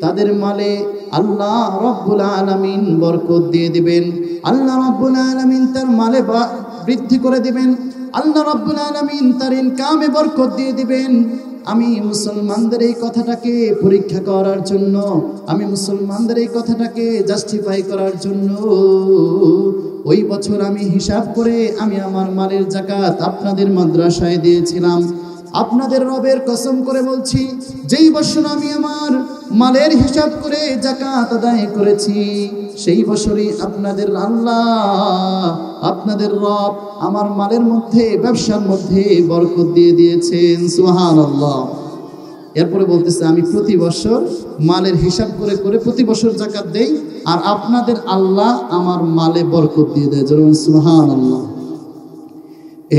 তাদের মালে আল্লাহ রাব্বুল আলামিন বরকত দিয়ে দিবেন, আল্লাহ রাব্বুল আলামিন তার মালে বৃদ্ধি করে দিবেন, আল্লাহ রাব্বুল আলামিন তার ইনকামে বরকত দিয়ে দিবেন। আমি মুসলমানদের এই কথাটাকে পরীক্ষা করার জন্য, আমি মুসলমানদের এই কথাটাকে জাস্টিফাই করার জন্য ওই বছর আমি হিসাব করে আমি আমার মালের যাকাত আপনাদের মাদ্রাসায় দিয়েছিলাম। আপনাদের রবের কসম করে বলছি, যেই বছর আমি আমার মালের হিসাব করে যাকাত আদায় করেছি সেই বছরই আপনাদের আল্লাহ, আপনাদের রব আমার মালের মধ্যে, ব্যবসার মধ্যে বরকত দিয়ে দিয়েছেন। সুবহানাল্লাহ। এরপরে বলতেছে, আমি প্রতি বছর মালের হিসাব করে করে প্রতি বছর যাকাত দেই, আর আপনাদের আল্লাহ আমার মালে বরকত দিয়ে দেয়। যেমন সুবহানাল্লাহ।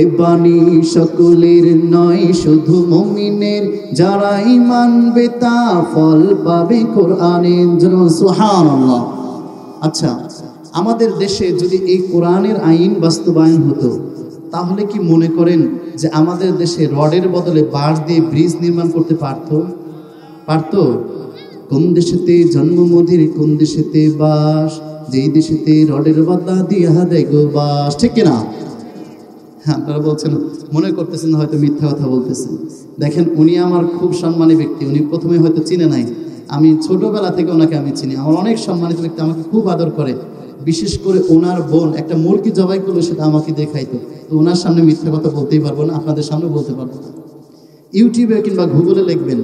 এ বাণী সকলের নয়, শুধু মুমিনের, যারা ঈমান আনবে তা ফল পাবে কোরআনের। যেমন সুবহানাল্লাহ। আচ্ছা, আমাদের দেশে যদি এই কোরআনের আইন বাস্তবায়ন হতো, তাহলে কি মনে করেন যে আমাদের দেশে রডের বদলে বাঁশ দিয়ে ব্রিজ নির্মাণ করতে পারতো? কোন দেশেতে জন্ম মোদের, কোন দেশেতে বাস, যেই দেশেতে রডের বদলা দিয়া দেয় গো বাস। ঠিক কিনা? হ্যাঁ, আপনারা বলছেন, মনে করতেছেন হয়তো মিথ্যা কথা বলতেছেন। দেখেন, উনি আমার খুব সম্মানী ব্যক্তি, উনি প্রথমে হয়তো চিনে নাই, আমি ছোটবেলা থেকে ওনাকে আমি চিনি, আমার অনেক সম্মানিত ব্যক্তি, আমাকে খুব আদর করে। বিশেষ করে ওনার বোন একটা মুরগি জবাই করলো, সেটা আমাকে দেখাইতো। তো ওনার সামনে মিথ্যা কথা বলতেই পারবো না, আপনাদের সামনে বলতে পারবো না। ইউটিউবে কিংবা গুগলে লিখবেন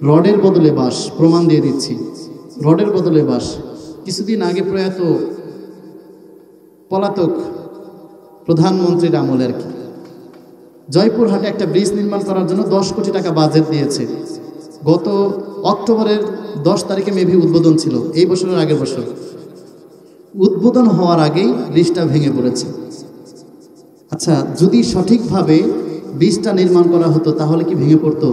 রডের বদলে বাঁশ, প্রমাণ দিয়ে দিচ্ছি, রডের বদলে বাঁশ। কিছুদিন আগে প্রয়াত পলাতক প্রধানমন্ত্রীর আমলে আর কি, জয়পুরহাটে একটা ব্রিজ নির্মাণ করার জন্য 10 কোটি টাকা বাজেট দিয়েছে। গত অক্টোবরের 10 তারিখে মেবি উদ্বোধন ছিল, এই বছরের আগের বছর। উদ্বোধন হওয়ার আগেই ব্রিজটা ভেঙে পড়েছে। আচ্ছা, যদি সঠিকভাবে ব্রিজটা নির্মাণ করা হতো তাহলে কি ভেঙে পড়তো?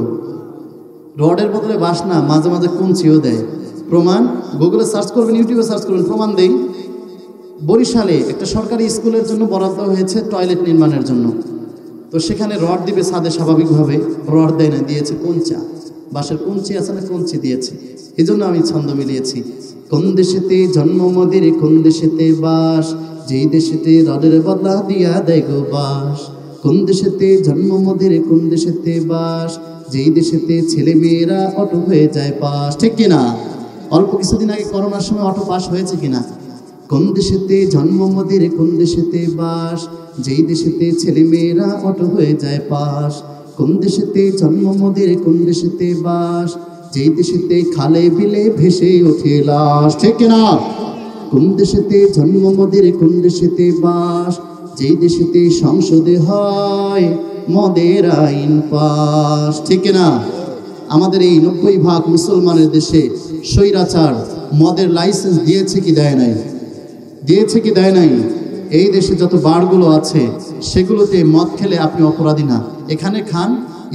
রডের বদলে বাঁশ না, মাঝে মাঝে কুঞ্চিও দেয়। প্রমাণ গুগলে সার্চ করবেন, ইউটিউবে সার্চ করবেন, প্রমাণ দেই। বরিশালে একটা সরকারি স্কুলের জন্য বরাদ্দ হয়েছে টয়লেট নির্মাণের জন্য। তো সেখানে রড দিবে ছাদে, স্বাভাবিকভাবে রড দেয় না, দিয়েছে কঞ্চা, বাঁশের কঞ্চি আছে না, কঞ্চি দিয়েছে। এই জন্য আমি ছন্দ মিলিয়েছি, কোন দেশেতে জন্ম মোদের, কোন দেশেতে বাস, যেই দেশেতে রডের বদলা দিয়া দেয় গো বাস। কোন দেশেতে জন্ম মোদের, কোন দেশেতে বাস, যেই দেশেতে ছেলে মেয়েরা অটো হয়ে যায় পাস। ঠিক কিনা? অল্প কিছুদিন আগে করোনার সময় অটো পাস হয়েছে কিনা? কোন দেশেতে জন্ম মোদের, কোন দেশেতে বাস, যেই দেশেতে ছেলে মেয়েরা অটো হয়ে যায় পাস। কোন দেশেতে জন্ম মোদের, কোন দেশেতে বাস, যেই দেশেতে খালে বিলে ভেসে ওঠে লাশ। ঠিক কিনা? কোন দেশেতে জন্ম মোদের, কোন দেশেতে বাস, যেই দেশেতে সংসদে হয় মদের আইন পাস। ঠিক কিনা? আমাদের এই 90% মুসলমানের দেশে স্বৈরাচার মদের লাইসেন্স দিয়েছে কি দেয় নাই? দিয়েছে কি দেয় নাই? এই দেশে যত বারগুলো আছে সেগুলোতে মদ খেলে আপনি অপরাধী না, এখানে খান।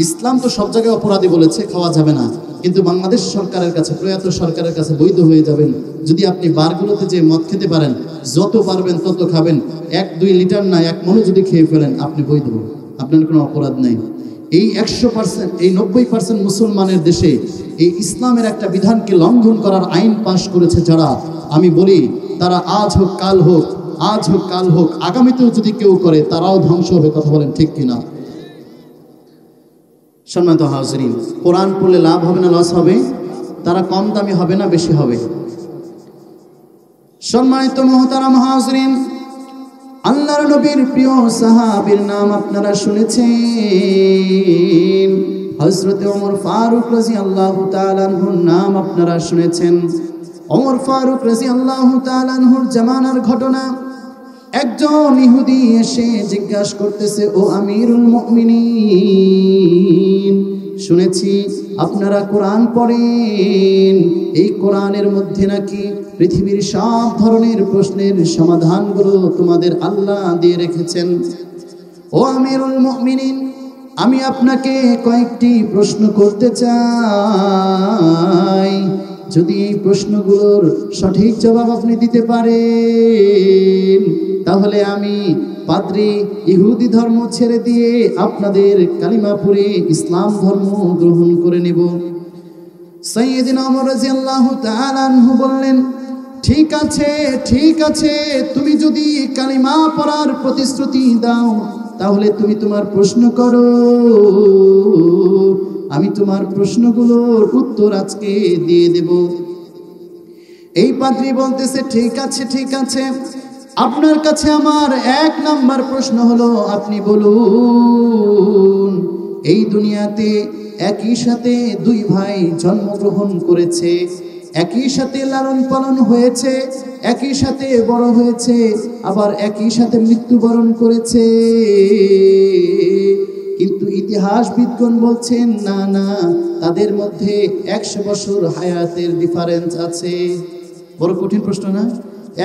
ইসলাম তো সব জায়গায় অপরাধী বলেছে, খাওয়া যাবে না, কিন্তু বাংলাদেশ সরকারের কাছে, প্রয়াত সরকারের কাছে বৈধ হয়ে যাবেন যদি আপনি বারগুলোতে যে মদ খেতে পারেন। যত পারবেন তত খাবেন, 1-2 লিটার না, 1 মণও যদি খেয়ে ফেলেন আপনি বৈধ, আপনার কোনো অপরাধ নেই। এই 100%, এই 90% মুসলমানের দেশে এই ইসলামের একটা বিধানকে লঙ্ঘন করার আইন পাশ করেছে যারা, আমি বলি তারা আজ হোক কাল হোক, আজ হোক কাল হোক, আগামীতেও যদি কেউ করে তারাও ধ্বংস হবে। কথা বলেন ঠিক কিনা? সম্মানিত হাজরিন, কোরআন পড়লে লাভ হবে না লস হবে? তারা কম দামি হবে না বেশি হবে? সম্মানিত মুহতারাম হাজরিন, আল্লাহর নবীর প্রিয় সাহাবীর নাম আপনারা শুনেছেন। হযরত ওমর ফারুক রাদিয়াল্লাহু তাআলা আনহুর নাম আপনারা শুনেছেন। ওমর ফারুক রাদিয়াল্লাহু তাআলা আনহুর জামানার ঘটনা। একজন ইহুদি এসে জিজ্ঞাসা করতেছে, ও আমিরুল মুমিনিন, শুনেছি আপনারা কোরআন পড়েন, এই কোরআনের মধ্যে নাকি পৃথিবীর সব ধরনের প্রশ্নের সমাধানগুলো তোমাদের আল্লাহ দিয়ে রেখেছেন। ও আমিরুল মুমিনিন, আমি আপনাকে কয়েকটি প্রশ্ন করতে চাই। যদি এই প্রশ্নগুলোর সঠিক জবাব আপনি দিতে পারেন, তাহলে আমি পাদ্রী ইহুদি ধর্ম ছেড়ে দিয়ে আপনাদের কালিমা পড়ে ইসলাম ধর্ম গ্রহণ করে নেব। সাইয়েদিনা ওমর রাদিয়াল্লাহু তাআলা আনহু বললেন, ঠিক আছে, ঠিক আছে, তুমি যদি কালিমা পড়ার প্রতিশ্রুতি দাও, তাহলে তুমি তোমার প্রশ্ন করো, আমি তোমার প্রশ্নগুলোর উত্তর আজকে দিয়ে দেব। এই পাদ্রী বলতেছে, ঠিক আছে, ঠিক আছে, আপনার কাছে আমার 1 নাম্বার প্রশ্ন হলো, আপনি বলুন, এই দুনিয়াতে একই সাথে 2 ভাই জন্মগ্রহণ করেছে, একই সাথে লালন পালন হয়েছে, একই সাথে বড় হয়েছে, আবার একই সাথে মৃত্যুবরণ করেছে, কিন্তু ইতিহাসবিদগণ বলছেন না না, তাদের মধ্যে 100 বছর হায়াতের ডিফারেন্স আছে। বড় কঠিন প্রশ্ন না?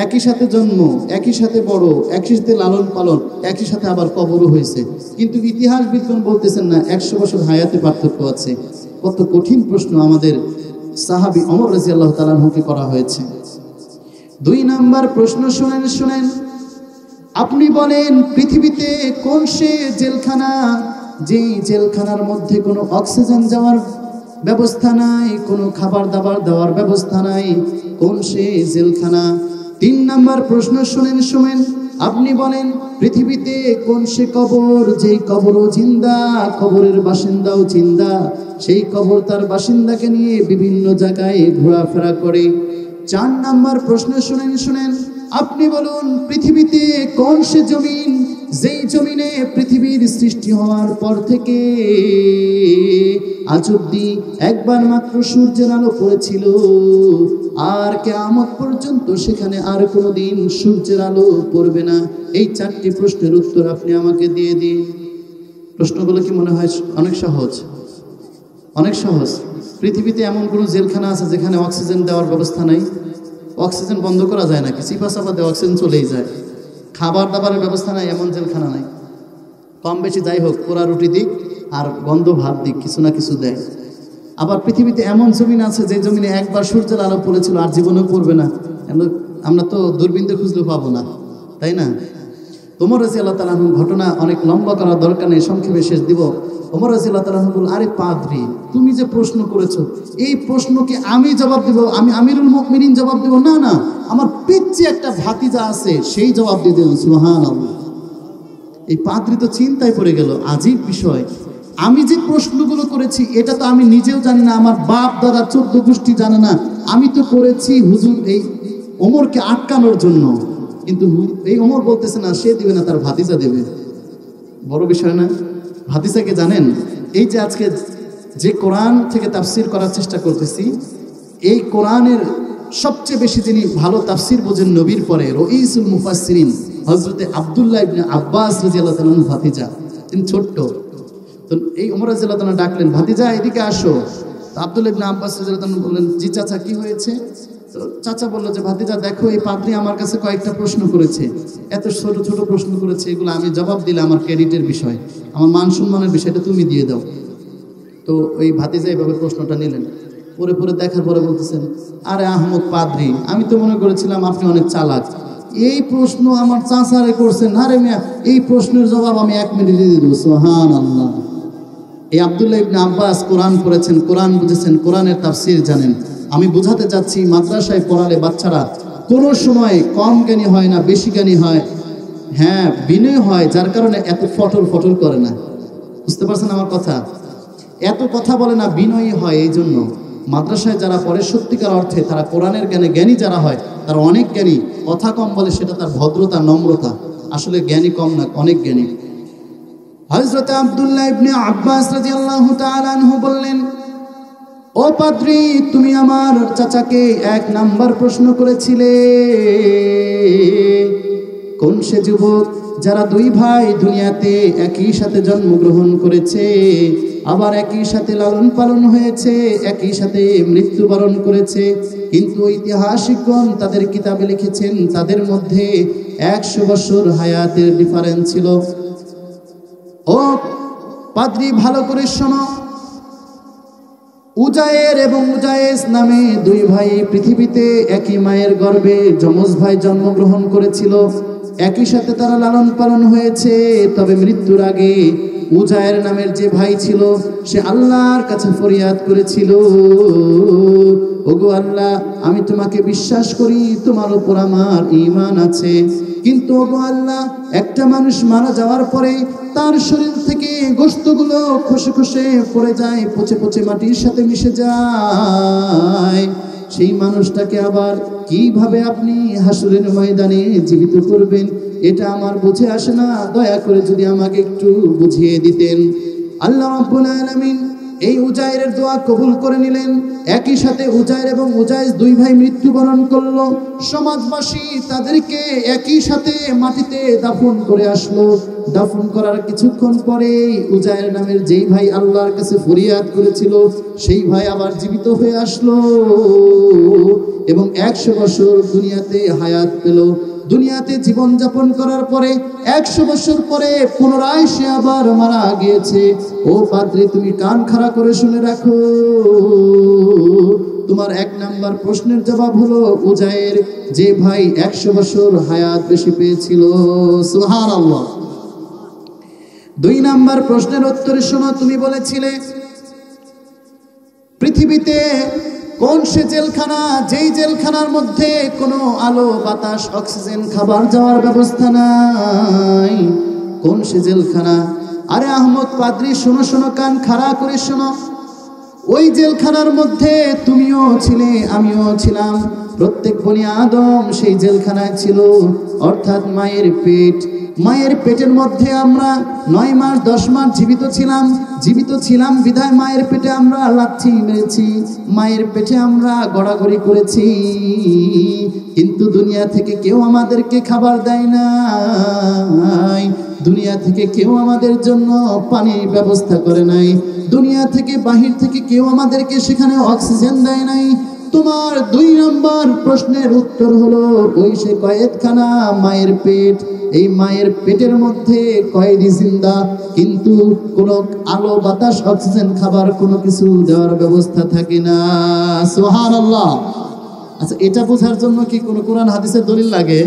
একই সাথে জন্ম, একই সাথে বড়, একই সাথে লালন পালন, একই সাথে আবার কবরও হয়েছে, কিন্তু ইতিহাসবিদগণ বলতেছেন না, 100 বছর হায়াতে পার্থক্য আছে। কত কঠিন প্রশ্ন আমাদের সাহাবী ওমর রাদিয়াল্লাহু তাআলা আনহুকে করা হয়েছে। 2 নাম্বার প্রশ্ন শুনেন, শুনেন, আপনি বলেন পৃথিবীতে কোন সে জেলখানা, যেই জেলখানার মধ্যে কোনো অক্সিজেন যাওয়ার ব্যবস্থা নাই, কোনো খাবার দাবার দেওয়ার ব্যবস্থা নাই, কোন সে জেলখানা? 3 নাম্বার প্রশ্ন শুনেন, শুনেন, আপনি বলেন পৃথিবীতে কোন সে কবর, যেই কবরও জিন্দা, কবরের বাসিন্দাও জিন্দা, সেই কবর তার বাসিন্দাকে নিয়ে বিভিন্ন জায়গায় ঘোরাফেরা করে। 4 নাম্বার প্রশ্ন শুনেন, শুনেন, আপনি বলুন পৃথিবীতে কোন সে জমিন, যেই জমিনে পৃথিবীর সৃষ্টি হওয়ার পর থেকে আজ অব্দি একবার মাত্র সূর্যের আলো পড়েছিল, আর কিয়ামত পর্যন্ত সেখানে আর কোনোদিন সূর্যের আলো পড়বে না। এই 4টি প্রশ্নের উত্তর আপনি আমাকে দিয়ে দিন। প্রশ্নগুলো কি মনে হয় অনেক সহজ? অনেক সহজ। পৃথিবীতে এমন কোনো জেলখানা আছে যেখানে অক্সিজেন দেওয়ার ব্যবস্থা নাই? অক্সিজেন বন্ধ করা যায় নাকি? চিপা চাপা দিয়ে অক্সিজেন চলেই যায়। খাবার দাবারের ব্যবস্থা নাই, এমন জেলখানা নাই। কম বেশি যাই হোক, পোড়া রুটি দিক আর গন্ধ ভাত দিক, কিছু না কিছু দেয়। আবার পৃথিবীতে এমন জমিন আছে যে জমিনে একবার সূর্যের আলো পড়েছিল আর জীবনেও পড়বে না। আমরা তো দূরবীন দিয়ে খুঁজলেও পাবো না, তাই না? ওমর রাদিয়াল্লাহু তাআলা আনহু ঘটনা অনেক লম্বা করার দরকার নেই, সংক্ষেপে শেষ দিব। ওমর রাদিয়াল্লাহু তাআলা আনহু বলল, আরে পাদ্রী, তুমি যে প্রশ্ন করেছো, এই প্রশ্নকে আমি জবাব দেব? আমি আমিরুল মুমিনিন জবাব দেব? না না, আমার পিচ্চি একটা ভাতিজা আছে, সেই জবাব দিয়ে দেন। সুবহানাল্লাহ। এই পাদ্রী তো চিন্তায় পড়ে গেল, আজীব বিষয়, আমি যে প্রশ্নগুলো করেছি এটা তো আমি নিজেও জানি না, আমার বাপ দাদা 14 গোষ্ঠী জানে না, আমি তো করেছি হুজুর এই ওমরকে আটকানোর জন্য, কিন্তু এই ওমর বলতেছে না, সে দিবে না, তার ভাতিজা দেবে। বড় বিষয় না? ভাতিজাকে জানেন, এই যে আজকে যে কোরআন থেকে তাফসির করার চেষ্টা করতেছি, এই কোরআনের সবচেয়ে বেশি যিনি ভালো তাফসির বোঝেন নবীর পরে, রঈসুল মুফাসসিরিন হযরতে আব্দুল্লাহ ইবনে আব্বাস রাদিয়াল্লাহু তাআলা ভাতিজা, তিনি ছোট্ট। তো এই ওমর রাদিয়াল্লাহু তাআলা ডাকলেন, ভাতিজা এদিকে আসো। তো আব্দুল্লাহ ইবনে আব্বাস রাদিয়াল্লাহু তাআলা বললেন, জি চাচা, কি হয়েছে? তো চাচা বললো যে, ভাতিজা দেখো, এই পাদ্রী আমার কাছে কয়েকটা প্রশ্ন করেছে, এত ছোট ছোট প্রশ্ন করেছে, এগুলো আমি জবাব দিলে আমার ক্রেডিটের বিষয়, আমার মান সম্মানের বিষয়টা তুমি দিয়ে দাও। তো ওই ভাতিজা এইভাবে প্রশ্নটা নিলেন, পরে পরে দেখার পরে বলতেছেন, আরে আহমদ পাদ্রী, আমি তো মনে করেছিলাম আপনি অনেক চালাক, এই প্রশ্ন আমার চাচারে করছেন, আরে মিয়া এই প্রশ্নের জবাব আমি 1 মিনিটে দিয়ে দেবো। সুবহানাল্লাহ। এই আব্দুল্লাহ ইবনে আব্বাস কোরআন পড়েছেন, কোরআন বুঝেছেন, কোরআনের তাফসীর জানেন। আমি বোঝাতে চাচ্ছি, মাদ্রাসায় পড়ালে বাচ্চারা কোনো সময় কম জ্ঞানী হয় না, বেশি জ্ঞানী হয়, হ্যাঁ বিনয় হয়, যার কারণে এত ফটর ফটর করে না। বুঝতে পারছেন আমার কথা? এত কথা বলে না, বিনয়ী হয়। এই জন্য মাদ্রাসায় যারা পড়ে সত্যিকার অর্থে তারা কোরআনের জ্ঞানে জ্ঞানী যারা হয়, তারা অনেক জ্ঞানী। কথা কম বলে সেটা তার ভদ্রতা, নম্রতা, আসলে জ্ঞানী কম না, অনেক জ্ঞানী। হযরত আব্দুল্লাহ ইবনে আব্বাস রাদিয়াল্লাহু তাআলা আনহু বললেন, ও পাদ্রী, তুমি আমার চাচাকে 1 নাম্বার প্রশ্ন করেছিলে, কোন সে যুবক যারা 2 ভাই দুনিয়াতে একই সাথে জন্মগ্রহণ করেছে, আবার একই সাথে লালন পালন হয়েছে, একই সাথে মৃত্যুবরণ করেছে, কিন্তু ঐতিহাসিকগণ তাদের কিতাবে লিখেছেন তাদের মধ্যে 100 বছর হায়াতের ডিফারেন্স ছিল। ও পাদ্রী, ভালো করে শোনো, উজায়ের এবং উজায়েস নামে দুই ভাই পৃথিবীতে একই মায়ের গর্ভে যমজ ভাই জন্মগ্রহণ করেছিল। একই সাথে তারা লালন পালন হয়েছে। তবে মৃত্যুর আগে উজায়ের নামের যে ভাই ছিল সে আল্লাহর কাছে ফরিয়াদ করেছিল, ওগো আল্লাহ, আমি তোমাকে বিশ্বাস করি, তোমার উপর আমার ঈমান আছে, কিন্তু ওগো আল্লাহ, একটা মানুষ মারা যাওয়ার পরে তার শরীর থেকে গোশতগুলো খসে খসে পড়ে যায়, পচে পচে মাটির সাথে মিশে যায়। সেই মানুষটাকে আবার কিভাবে আপনি হাসরের ময়দানে জীবিত করবেন, এটা আমার বুঝে আসে না। দয়া করে যদি আমাকে একটু বুঝিয়ে দিতেন। আল্লাহ রাব্বুল আলামিন এই উজায়ের দোয়া কবুল করে নিলেন। একই সাথে উজায়ের এবং উজায়েস দুই ভাই মৃত্যুবরণ করলো। সমাজবাসী তাদেরকে একই সাথে মাটিতে দাফন করে আসলো। দাফন করার কিছুক্ষণ পরেই উজায়ের নামের যেই ভাই আল্লাহর কাছে ফরিয়াদ করেছিল সেই ভাই আবার জীবিত হয়ে আসলো এবং 100 বছর দুনিয়াতে হায়াত পেল। দুনিয়াতে জীবন যাপন করার পরে 100 বছর পরে পুনরায় সে আবার মারা গিয়েছে। ও পাদ্রী, তুমি কান খাড়া করে শুনে রাখো, তোমার 1 নাম্বার প্রশ্নের জবাব হলো উজায়ের যে ভাই 100 বছর হায়াত বেশি পেয়েছিল। সুবহানাল্লাহ। 2 নাম্বার প্রশ্নের উত্তরে শোনো, তুমি বলেছিলে পৃথিবীতে কোন সে জেলখানা যেই জেলখানার মধ্যে কোনো আলো বাতাস অক্সিজেন খাবার যাওয়ার ব্যবস্থা নাই? কোন সে জেলখানা? আরে আহমদ পাদ্রী, শোনো শোনো, কান খাড়া করে শোনো। ওই জেলখানার মধ্যে তুমিও ছিলে, আমিও ছিলাম, প্রত্যেক বনি আদম সেই জেলখানায় ছিল, অর্থাৎ মায়ের পেট। মায়ের পেটের মধ্যে আমরা 9 মাস 10 মাস জীবিত ছিলাম বিধায় মায়ের পেটে আমরা লাথি মেরেছি, মায়ের পেটে আমরা গড়াগড়ি করেছি, কিন্তু দুনিয়া থেকে কেউ আমাদেরকে খাবার দেয় নাই, দুনিয়া থেকে কেউ আমাদের জন্য পানির ব্যবস্থা করে নাই, দুনিয়া থেকে বাহির থেকে কেউ আমাদেরকে সেখানে অক্সিজেন দেয় নাই। তোমার 2 নম্বর প্রশ্নের উত্তর হলো ওই সে কয়েদখানা, মায়ের পেট। এই মায়ের পেটের মধ্যে কয়েদি জিন্দা, কিন্তু কোনো আলো বাতাস অক্সিজেন খাবার কোনো কিছু দেওয়ার ব্যবস্থা থাকে না। সুবহানাল্লাহ। আচ্ছা, এটা বোঝার জন্য কি কোনো কোরআন হাদিসের দলিল লাগে?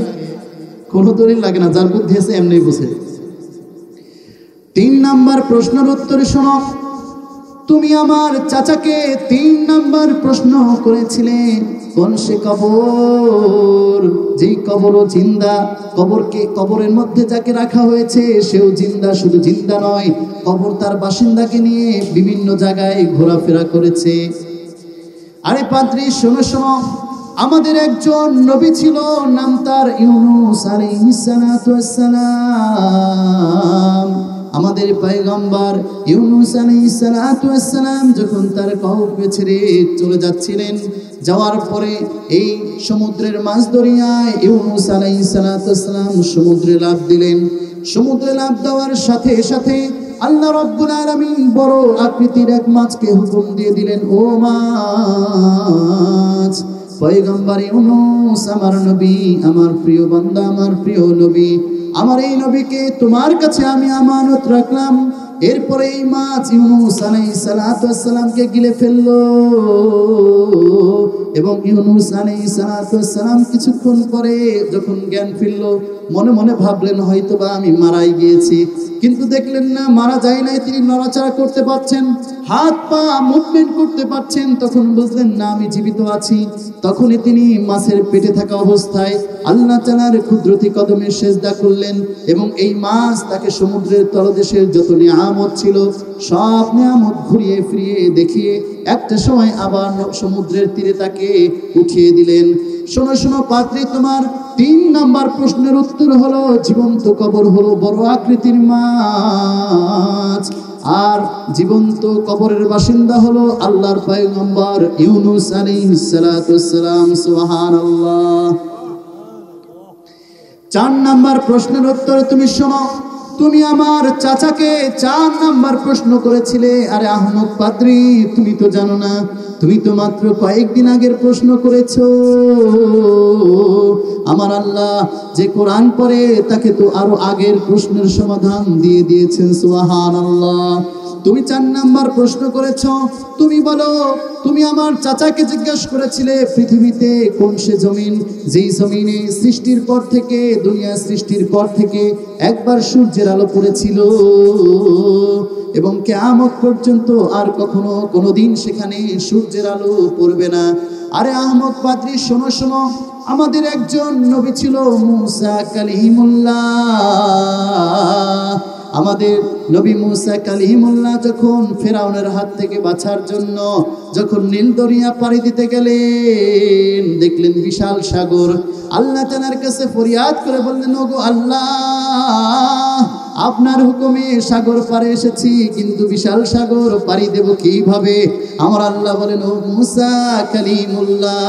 কোনো দলিল লাগে না, যার বুদ্ধি আছে এমনি বুঝে। 3 নম্বর প্রশ্নের উত্তর শোনো, তুমি আমার চাচাকে 3 নম্বর প্রশ্ন করেছিলে কোন সে কবর যেই কবরও জিন্দা, কবরের মধ্যে যাকে রাখা হয়েছে সেও জিন্দা, শুধু জিন্দা নয়, কবর তার বাসিন্দাকে নিয়ে বিভিন্ন জায়গায় ঘোরাফেরা করেছে। আরে পাদ্রী, শোনো শোনো, আমাদের একজন নবী ছিল, নাম তার ইউনুস আলাইহিস সালাতু ওয়াস সালাম। আমাদের পয়গম্বর ইউনুস আলাইহিস সালাতু ওয়াস সালাম যখন তার কওমকে ছেড়ে চলে যাচ্ছিলেন, যাওয়ার পরে এই সমুদ্রের মাঝ দরিয়ায় ইউনুস আলাইহিস সালাতু ওয়াস সালাম সমুদ্রে লাফ দিলেন। সমুদ্রে লাফ দেওয়ার সাথে সাথে আল্লাহ রাব্বুল আলামিন বড় আকৃতির এক মাছকে হুকুম দিয়ে দিলেন, ও মাছ, পয়গম্বর ইউনুস আমার নবী, আমার প্রিয় বান্দা, আমার প্রিয় নবী, আমার এই নবীকে তোমার কাছে আমি আমানত রাখলাম। এরপরে এই মাছ ইউনুস আলাইহিস সালাতু ওয়াস সালামকে গিলে ফেললো এবং ইউনুস আলাইহিস সালাতু ওয়াস সালাম কিছুক্ষণ পরে যখন জ্ঞান ফিরল, মনে মনে ভাবলেন হয়তোবা আমি মারাই গিয়েছি, কিন্তু দেখলেন না মারা যায় নাই, তিনি নড়াচড়া করতে পারছেন, হাত পা মুভমেন্ট করতে পারছেন, তখন বুঝলেন না আমি জীবিত আছি। তখনই তিনি মাছের পেটে থাকা অবস্থায় আল্লাহ তাআলার কুদরতি কদমে সেজদা করলেন এবং এই মাছ তাকে সমুদ্রের তলদেশের যত নিয়ামত ছিল সব নিয়ামত ঘুরিয়ে ফিরিয়ে দেখিয়ে একটা সময় আবার সমুদ্রের তীরে তাকে উঠিয়ে দিলেন। শোনো শোনো পাদ্রী, তোমার 3 নম্বর প্রশ্নের উত্তর হলো জীবন্ত কবর হলো বড় আকৃতির মাছ, আর জীবন্ত কবরের বাসিন্দা হলো আল্লাহর পয়গম্বর ইউনুস আলাইহিস সালাতু ওয়াস সালাম। সুবহানাল্লাহ। 4 নম্বর প্রশ্নের উত্তর তুমি শোনো, তুমি আমার চাচাকে 4 নাম্বার প্রশ্ন করেছিলে। আরে আহমদ পাদ্রী, তুমি তো জানো না, তুমি তো মাত্র কয়েকদিন আগের প্রশ্ন করেছো। আমার আল্লাহ যে কোরআন পড়ে তাকে তো আরো আগের প্রশ্নের সমাধান দিয়ে দিয়েছেন। সুবহানাল্লাহ। তুমি 4 নাম্বার প্রশ্ন করেছো। তুমি বলো, তুমি আমার চাচাকে জিজ্ঞেস করেছিলে পৃথিবীতে কোন সে জমিন যেই জমিনে সৃষ্টির পর থেকে, দুনিয়া সৃষ্টির পর থেকে একবার সূর্যের আলো পড়েছিল এবং কিয়ামত পর্যন্ত আর কখনো কোনোদিন সেখানে সূর্যের আলো পড়বে না। আরে আহমদ পাদ্রী, শোনো শোনো, আমাদের একজন নবী ছিল মুসা কালিমুল্লাহ। আমাদের নবী মুসা কালিমুল্লাহ যখন ফেরাউনের হাত থেকে বাঁচার জন্য যখন নীল দরিয়া পাড়ি দিতে গেলেন, দেখলেন বিশাল সাগর। আল্লাহ তাআলার কাছে ফরিয়াদ করে বললেন, ওগো আল্লাহ, আপনার হুকুমে সাগর পাড়ে এসেছি, কিন্তু বিশাল সাগর পাড়ি দেব কিভাবে? আমার আল্লাহ বলেন, ও মুসা কালিমুল্লাহ,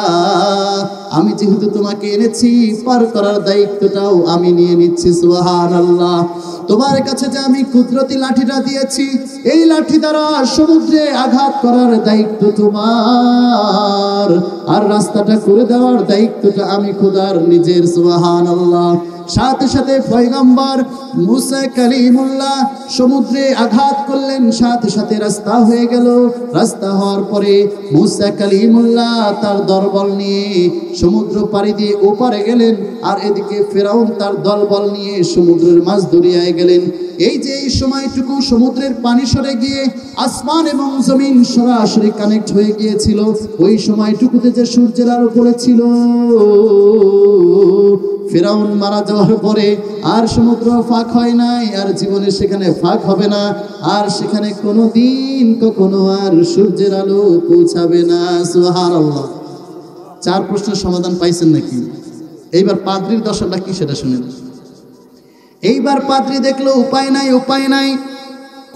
আমি যেহেতু তোমাকে এনেছি, পার করার দায়িত্বটাও আমি নিয়ে নিচ্ছি। সুবহানাল্লাহ। তোমার কাছে যে আমি কুদরতি লাঠিটা দিয়েছি, এই লাঠি দ্বারা সমুদ্রে আঘাত করার দায়িত্ব তোমার, আর রাস্তাটা করে দেওয়ার দায়িত্বটা আমি খোদার নিজের। সুবহানাল্লাহ। সাথে সাথে পয়গম্বর মুসা কালিমুল্লাহ সমুদ্রে আঘাত করলেন, সাথে সাথে রাস্তা হয়ে গেল। রাস্তা হওয়ার পরে মুসা কালিমুল্লাহ তার দলবল নিয়ে সমুদ্র পাড়ি দিয়ে ওপারে গেলেন, আর এদিকে ফেরাউন তার দলবল নিয়ে সমুদ্রের মাঝ দরিয়ায় গেলেন। এই যে এই সময়টুকু সমুদ্রের পানি সরে গিয়ে আসমান এবং জমিন সরাসরি কানেক্ট হয়ে গিয়েছিল, ওই সময়টুকুতে যে সূর্যের আলো পড়েছিল, ফেরাউন মারা যাওয়ার পরে আর সমুদ্র ফাঁক হয় নাই, আর জীবনে সেখানে ফাঁক হবে না, আর সেখানে কোনোদিন কখনো আর সূর্যের আলো পৌঁছাবে না। সুবহানাল্লাহ। 4 প্রশ্নের সমাধান পাইছেন নাকি? এইবার পাদ্রীর দশাটা কি সেটা শুনেন। এইবার পাদ্রী দেখলো উপায় নাই, উপায় নাই,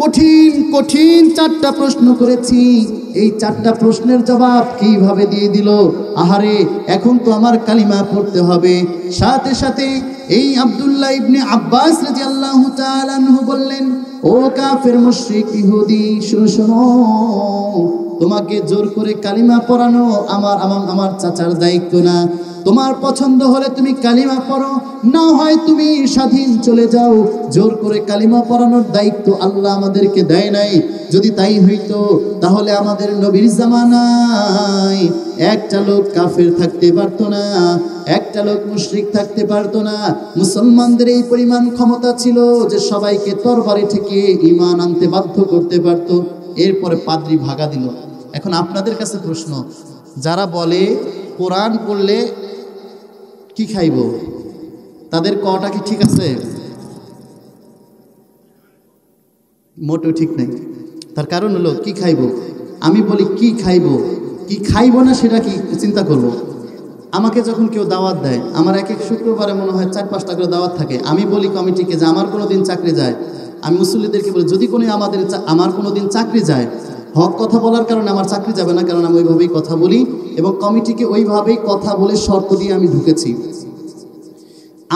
কঠিন কঠিন 4টা প্রশ্ন করেছি, এই 4টা প্রশ্নের জবাব কিভাবে দিয়ে দিল। আহারে, এখন তো আমার কালিমা পড়তে হবে। সাথে সাথে এই আব্দুল্লাহ ইবনে আব্বাস রাদিয়াল্লাহু তাআলা আনহু বললেন, ও কাফের মুশরিক ইহুদি, শোনো, তোমাকে জোর করে কালিমা পড়ানো আমার চাচার দায়িত্ব না। তোমার পছন্দ হলে তুমি কালিমা পড়ো, না হয় তুমি স্বাধীন চলে যাও। জোর করে কালিমা পড়ানোর দায়িত্ব আল্লাহ আমাদেরকে দেয় নাই। যদি তাই হইতো তাহলে আমাদের নবীর জামানায় একটা লোক কাফের থাকতে পারতো না, একটা লোক মুশরিক থাকতে পারতো না। মুসলমানদের এই পরিমাণ ক্ষমতা ছিল যে সবাইকে তরবারি থেকে ঈমান আনতে বাধ্য করতে পারতো। এরপরে পাদ্রী ভাগা দিল। এখন আপনাদের কাছে প্রশ্ন, যারা বলে কোরআন পড়লে কি খাইব, তাদের কটা কি ঠিক আছে? মোটেও ঠিক নাই। তার কারণ হলো কি খাইব। আমি বলি কি খাইব, কি খাইব না সেটা কি চিন্তা করব। আমাকে যখন কেউ দাওয়াত দেয়, আমার এক শুক্রবারে মনে হয় 4-5টা করে দাওয়াত থাকে, আমি বলি কমিটিকে যে আমার কোনো দিন চাকরি যায়, আমি মুসল্লিদেরকে বলি যদি কোনো আমার কোনো দিন চাকরি যায়, হক কথা বলার কারণে আমার চাকরি যাবে না, কারণ আমি ওইভাবেই কথা বলি এবং কমিটিকে ওইভাবেই কথা বলে শর্ত দিয়ে আমি ঢুকেছি।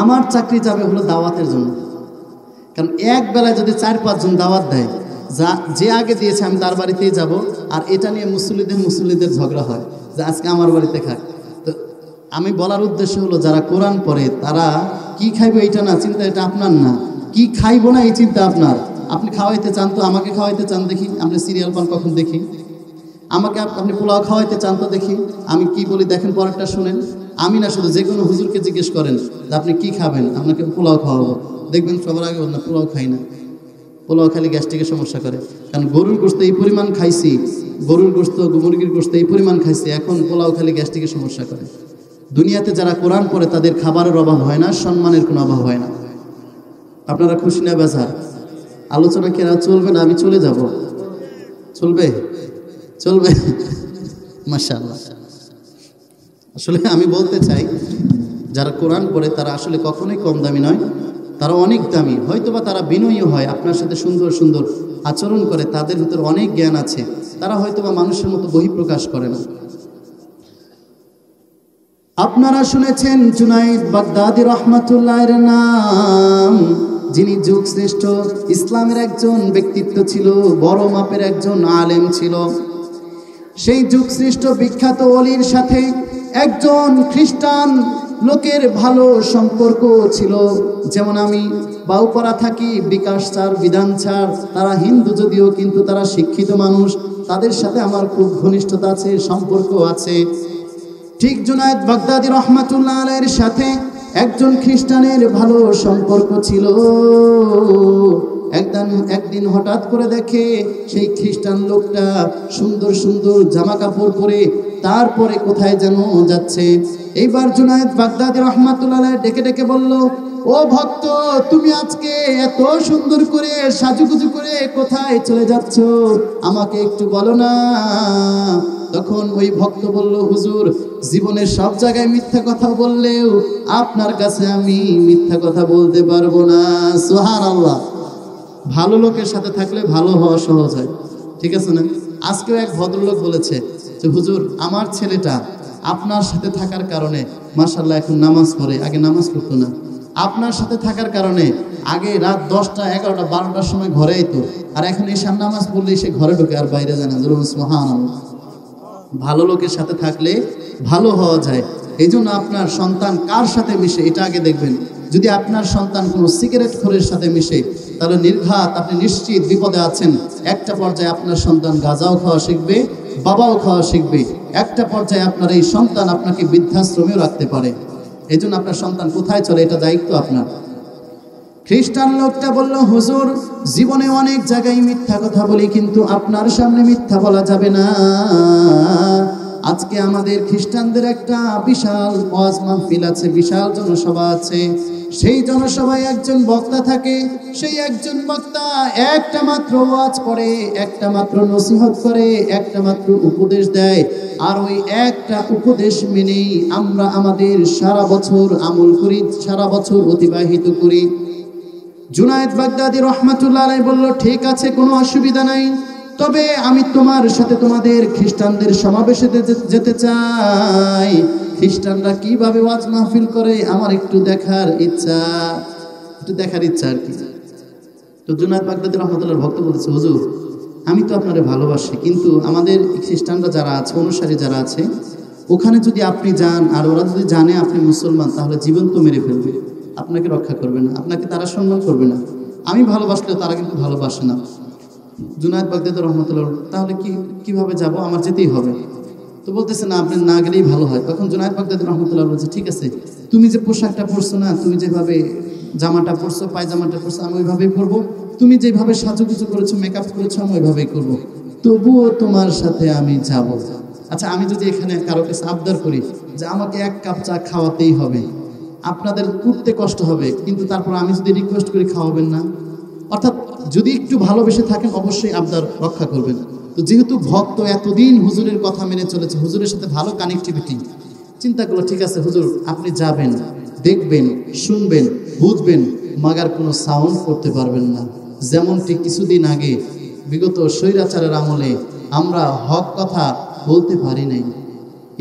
আমার চাকরি যাবে হলো দাওয়াতের জন্য, কারণ এক বেলায় যদি 4-5 জন দাওয়াত দেয়, যে আগে দিয়েছে আমি তার বাড়িতেই যাব, আর এটা নিয়ে মুসল্লিদের ঝগড়া হয় যে আজকে আমার বাড়িতে খাক। তো আমি বলার উদ্দেশ্য হলো, যারা কোরআন পড়ে তারা কি খাইবো এইটা না চিন্তা, এটা আপনার না, কি খাইবো না এই চিন্তা আপনার। আপনি খাওয়াইতে চান তো আমাকে খাওয়াইতে চান দেখি, আপনি সিরিয়াল পান কখন দেখি, আমাকে আপনি পোলাও খাওয়াইতে চান তো দেখি, আমি কি বলি দেখেন, পরেরটা শুনেন। আমি না, শুধু যে কোনো হুজুরকে জিজ্ঞেস করেন যে আপনি কি খাবেন, আপনাকে পোলাও খাওয়াবো, দেখবেন সবার আগে বলেন না পোলাও খাই না, পোলাও খালি গ্যাস্ট্রিকের সমস্যা করে। কারণ গরুর গোশত এই পরিমাণ খাইছি, গরুর গোশত মুরগির গোশত এই পরিমাণ খাইছি, এখন পোলাও খালি গ্যাস্ট্রিকের সমস্যা করে। দুনিয়াতে যারা কোরআন পড়ে তাদের খাবারের অভাব হয় না, সম্মানের কোনো অভাব হয় না। আপনারা খুশি না বেজার? আলোচনা কেনা চলবে না? আমি চলে যাব? চলবে? চলবে? মাশাআল্লাহ। আসলে আমি বলতে চাই, যারা কোরআন পড়ে তারা আসলে কখনোই কম দামি নয়, তারা অনেক দামি। হয়তোবা তারা বিনয়ী হয়, আপনার সাথে সুন্দর সুন্দর আচরণ করে, তাদের ভিতর অনেক জ্ঞান আছে, তারা হয়তোবা মানুষের মতো বহিঃপ্রকাশ করে না। আপনারা শুনেছেন জুনাইদ বাগদাদি রহমাতুল্লাহের নাম। যিনি যুগ শ্রেষ্ঠ ইসলামের একজন ব্যক্তিত্ব ছিল, বড় মাপের একজন আলেম ছিল। সেই যুগ শ্রেষ্ঠ বিখ্যাত ওলির সাথে একজন খ্রিস্টান লোকের ভালো সম্পর্ক ছিল। যেমন আমি বাউপাড়া থাকি, বিকাশ স্যার, বিধান স্যার, তারা হিন্দু যদিও কিন্তু তারা শিক্ষিত মানুষ, তাদের সাথে আমার খুব ঘনিষ্ঠতা আছে, সম্পর্ক আছে। ঠিক জুনায়েদ বাগদাদী রহমাতুল্লাহ আলাইহির সাথে একজন খ্রিস্টানের ভালো সম্পর্ক ছিল। একদিন হঠাৎ করে দেখে সেই খ্রিস্টান লোকটা সুন্দর সুন্দর জামা কাপড় পরে তারপরে কোথায় যেন যাচ্ছে। এইবার জুনায়েদ বাগদাদী রহমাতুল্লাহ আলাইহি ডেকে ডেকে বলল, ও ভক্ত, তুমি আজকে এত সুন্দর করে সাজুগুজু করে কোথায় চলে যাচ্ছ, আমাকে একটু বলো না। তখন ওই ভক্ত বলল, হুজুর, জীবনের সব জায়গায় মিথ্যা কথা বললেও আপনার কাছে আমি মিথ্যা কথা বলতে পারবো না। সুবহানাল্লাহ। ভালো লোকের সাথে থাকলে ভালো হওয়া সহজ হয়, ঠিক আছে না? আজকেও এক ভদ্রলোক বলেছে যে হুজুর, আমার ছেলেটা আপনার সাথে থাকার কারণে মাশাআল্লাহ এখন নামাজ পড়ে, আগে নামাজ পড়তো না। আপনার সাথে থাকার কারণে আগে রাত 10টা 11টা 12টার সময় ঘরে আইতো, আর এখন ঈশার নামাজ পড়লেই সে ঘরে ঢোকে আর বাইরে যায় না। সুবহানাল্লাহ। ভালো লোকের সাথে থাকলে ভালো হওয়া যায়। এই জন্য আপনার সন্তান কার সাথে মিশে এটা আগে দেখবেন। যদি আপনার সন্তান কোনো সিগারেট খোরের সাথে মিশে, তাহলে নির্ঘাত আপনি নিশ্চিত বিপদে আছেন। একটা পর্যায়ে আপনার সন্তান গাঁজাও খাওয়া শিখবে, বাবাও খাওয়া শিখবে। একটা পর্যায়ে আপনার এই সন্তান আপনাকে বৃদ্ধাশ্রমেও রাখতে পারে। এই জন্য আপনার সন্তান কোথায় চলে এটা দায়িত্ব আপনার। খ্রিস্টান লোকটা বলল, হুজুর, জীবনে অনেক জায়গায় মিথ্যা কথা বলি, কিন্তু আপনার সামনে মিথ্যা বলা যাবে না। আজকে আমাদের খ্রিস্টানদের একটা বিশাল ওয়াজ মাহফিল আছে, বিশাল জনসভা আছে। সেই জনসভায় একজন বক্তা থাকে। সেই একজন বক্তা একটা মাত্র ওয়াজ করে, একটা মাত্র নসিহত করে, একটা মাত্র উপদেশ দেয়। আর ওই একটা উপদেশ মেনেই আমরা আমাদের সারা বছর আমল করি, সারা বছর অতিবাহিত করি। জুনায়েদ বাগদাদী রহমাতুল্লাহ আলাইহি বলল, ঠিক আছে, কোনো অসুবিধা নাই, তবে আমি তোমার সাথে তোমাদের খ্রিস্টানদের সমাবেশে যেতে চাই। খ্রিস্টানরা কিভাবে ওয়াজ মাহফিল করে আমার একটু দেখার ইচ্ছা আর কি। তো জুনায়েদ বাগদাদী রহমাতুল্লাহর ভক্ত বলেছে, হুজুর, আমি তো আপনারে ভালোবাসি, কিন্তু আমাদের খ্রিস্টানরা যারা আছে, অনুসারী যারা আছে, ওখানে যদি আপনি যান আর ওরা যদি জানে আপনি মুসলমান, তাহলে জীবন তো মেরে ফেলবে, আপনাকে রক্ষা করবে না, আপনাকে তারা সম্মান করবে না। আমি ভালোবাসলেও তারা কিন্তু ভালোবাসে না। জুনায়েদ বাগদাদী রহমাতুল্লাহ, তাহলে কিভাবে যাব, আমার যেতেই হবে। তো বলতেছে, না, আপনি না গেলেই ভালো হয়। তখন জুনায়েদ বাগদাদী রহমাতুল্লাহ বলছে, ঠিক আছে, তুমি যে পোশাকটা পরছো না, তুমি যেভাবে জামাটা পরছো, পায়জামাটা পরছো, আমি ওইভাবেই করবো। তুমি যেভাবে সাজুগুজু করেছো, মেকআপ করেছো, আমি ওইভাবেই করবো। তবুও তোমার সাথে আমি যাব। আচ্ছা, আমি যদি এখানে কারো কাছে আবদার করি যে আমাকে 1 কাপ চা খাওয়াতেই হবে, আপনাদের উঠতে কষ্ট হবে, কিন্তু তারপর আমি যদি রিকোয়েস্ট করি, খাওয়াবেন না? অর্থাৎ যদি একটু ভালোবেসে থাকেন অবশ্যই আবদার রক্ষা করবেন। তো যেহেতু ভক্ত এতদিন হুজুরের কথা মেনে চলেছে, হুজুরের সাথে ভালো কানেক্টিভিটি, চিন্তা করলো, ঠিক আছে হুজুর, আপনি যাবেন, দেখবেন, শুনবেন, বুঝবেন, মাগার কোনো সাউন্ড করতে পারবেন না। যেমনটি কিছুদিন আগে বিগত স্বৈরাচারের আমলে আমরা হক কথা বলতে পারি নাই,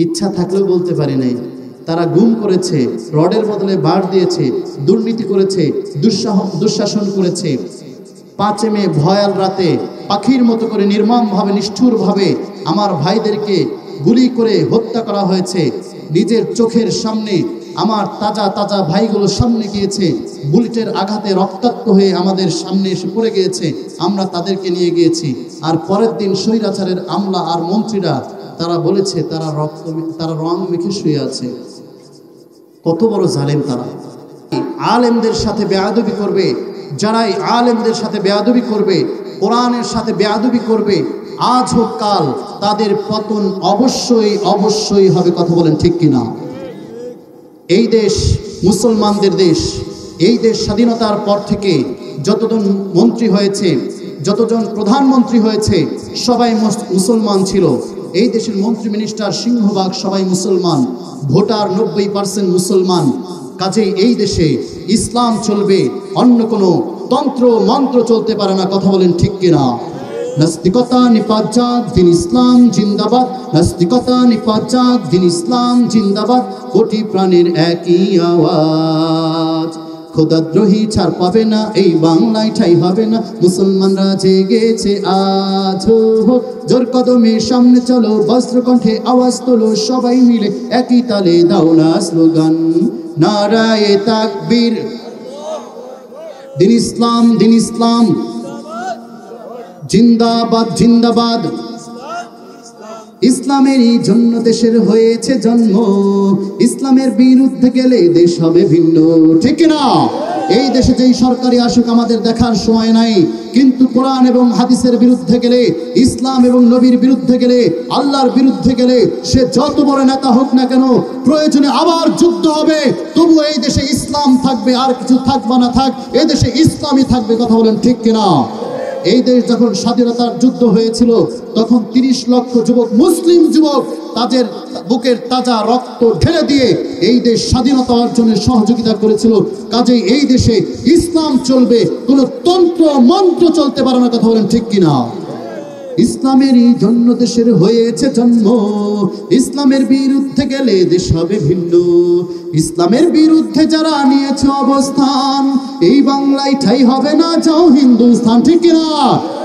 ইচ্ছা থাকলেও বলতে পারি নাই। তারা গুম করেছে, রডের বদলে বার দিয়েছে, দুর্নীতি করেছে, দুঃশাসন করেছে। 5 মে ভয়াল রাতে পাখির মতো করে নির্মমভাবে, নিষ্ঠুরভাবে আমার ভাইদেরকে গুলি করে হত্যা করা হয়েছে। নিজের চোখের সামনে আমার তাজা তাজা ভাইগুলোর সামনে গিয়েছে, বুলেটের আঘাতে রক্তাক্ত হয়ে আমাদের সামনে এসে পড়ে গিয়েছে, আমরা তাদেরকে নিয়ে গিয়েছি। আর পরের দিন স্বৈরাচারের আমলা আর মন্ত্রীরা তারা বলেছে তারা রং মেখে শুয়ে আছে। কত বড় জালেম তারা! আলেমদের সাথে বেয়াদবি করবে, যারাই আলেমদের সাথে বেয়াদবি করবে, কোরআনের সাথে বেয়াদবি করবে, আজ হোক কাল তাদের পতন অবশ্যই হবে। কথা বলেন ঠিক কিনা? এই দেশ মুসলমানদের দেশ। এই দেশ স্বাধীনতার পর থেকে যতজন মন্ত্রী হয়েছে, যতজন প্রধানমন্ত্রী হয়েছে, সবাই মুসলমান ছিল। এই দেশের মন্ত্রী, মিনিস্টার, সিংহভাগ সবাই মুসলমান, ভোটার 90% মুসলমান। কাজেই এই দেশে ইসলাম চলবে, অন্য কোনো তন্ত্র মন্ত্র চলতে পারে না। কথা বলেন ঠিক কিনা? নাস্তিকতা নিপাত যাক, দিন ইসলাম জিন্দাবাদ। নাস্তিকতা নিপাত যাক, দিন ইসলাম জিন্দাবাদ। কোটি প্রাণের একই আওয়াজ, খোদাদ্রোহী ছাড় পাবে না, এই বাংলায় ঠাই হবে না। মুসলমানরা জেগেছে আজ, জোর কদমে সামনে চলো, বজ্র কণ্ঠে আওয়াজ তোলো, সবাই মিলে একই তালে দাও না স্লোগান, নারায়ে তাকবীর। দিন ইসলাম, দিন ইসলাম, জিন্দাবাদ জিন্দাবাদ। ইসলামেরই জন্য দেশের হয়েছে জন্ম, ইসলামের বিরুদ্ধে গেলে দেশ হবে ভিন্ন, ঠিক না? এই দেশে যেই সরকারি আসুক আমাদের দেখার সময় নাই, কিন্তু কোরআন এবং হাদিসের বিরুদ্ধে গেলে, ইসলাম এবং নবীর বিরুদ্ধে গেলে, আল্লাহর বিরুদ্ধে গেলে, সে যত বড় নেতা হোক না কেন, প্রয়োজনে আবার যুদ্ধ হবে, তবু এই দেশে ইসলাম থাকবে, আর কিছু থাকবে না থাক, এই দেশে ইসলামই থাকবে। কথা বলেন ঠিক কিনা? এই দেশ যখন স্বাধীনতার যুদ্ধ হয়েছিল, তখন 30 লক্ষ যুবক, মুসলিম যুবক, তাদের বুকের তাজা রক্ত ঢেলে দিয়ে এই দেশ স্বাধীনতা অর্জনে সহযোগিতা করেছিল। কাজেই এই দেশে ইসলাম চলবে, কোনো তন্ত্র মন্ত্র চলতে পারে না। কথা বলেন ঠিক কিনা? ইসলামেরই জন্য দেশের হয়েছে জন্ম, ইসলামের বিরুদ্ধে গেলে দেশ হবে ভিন্ন। ইসলামের বিরুদ্ধে যারা নিয়েছে অবস্থান, এই বাংলায় ঠাই হবে না, যাও হিন্দুস্তান, ঠিক কিনা?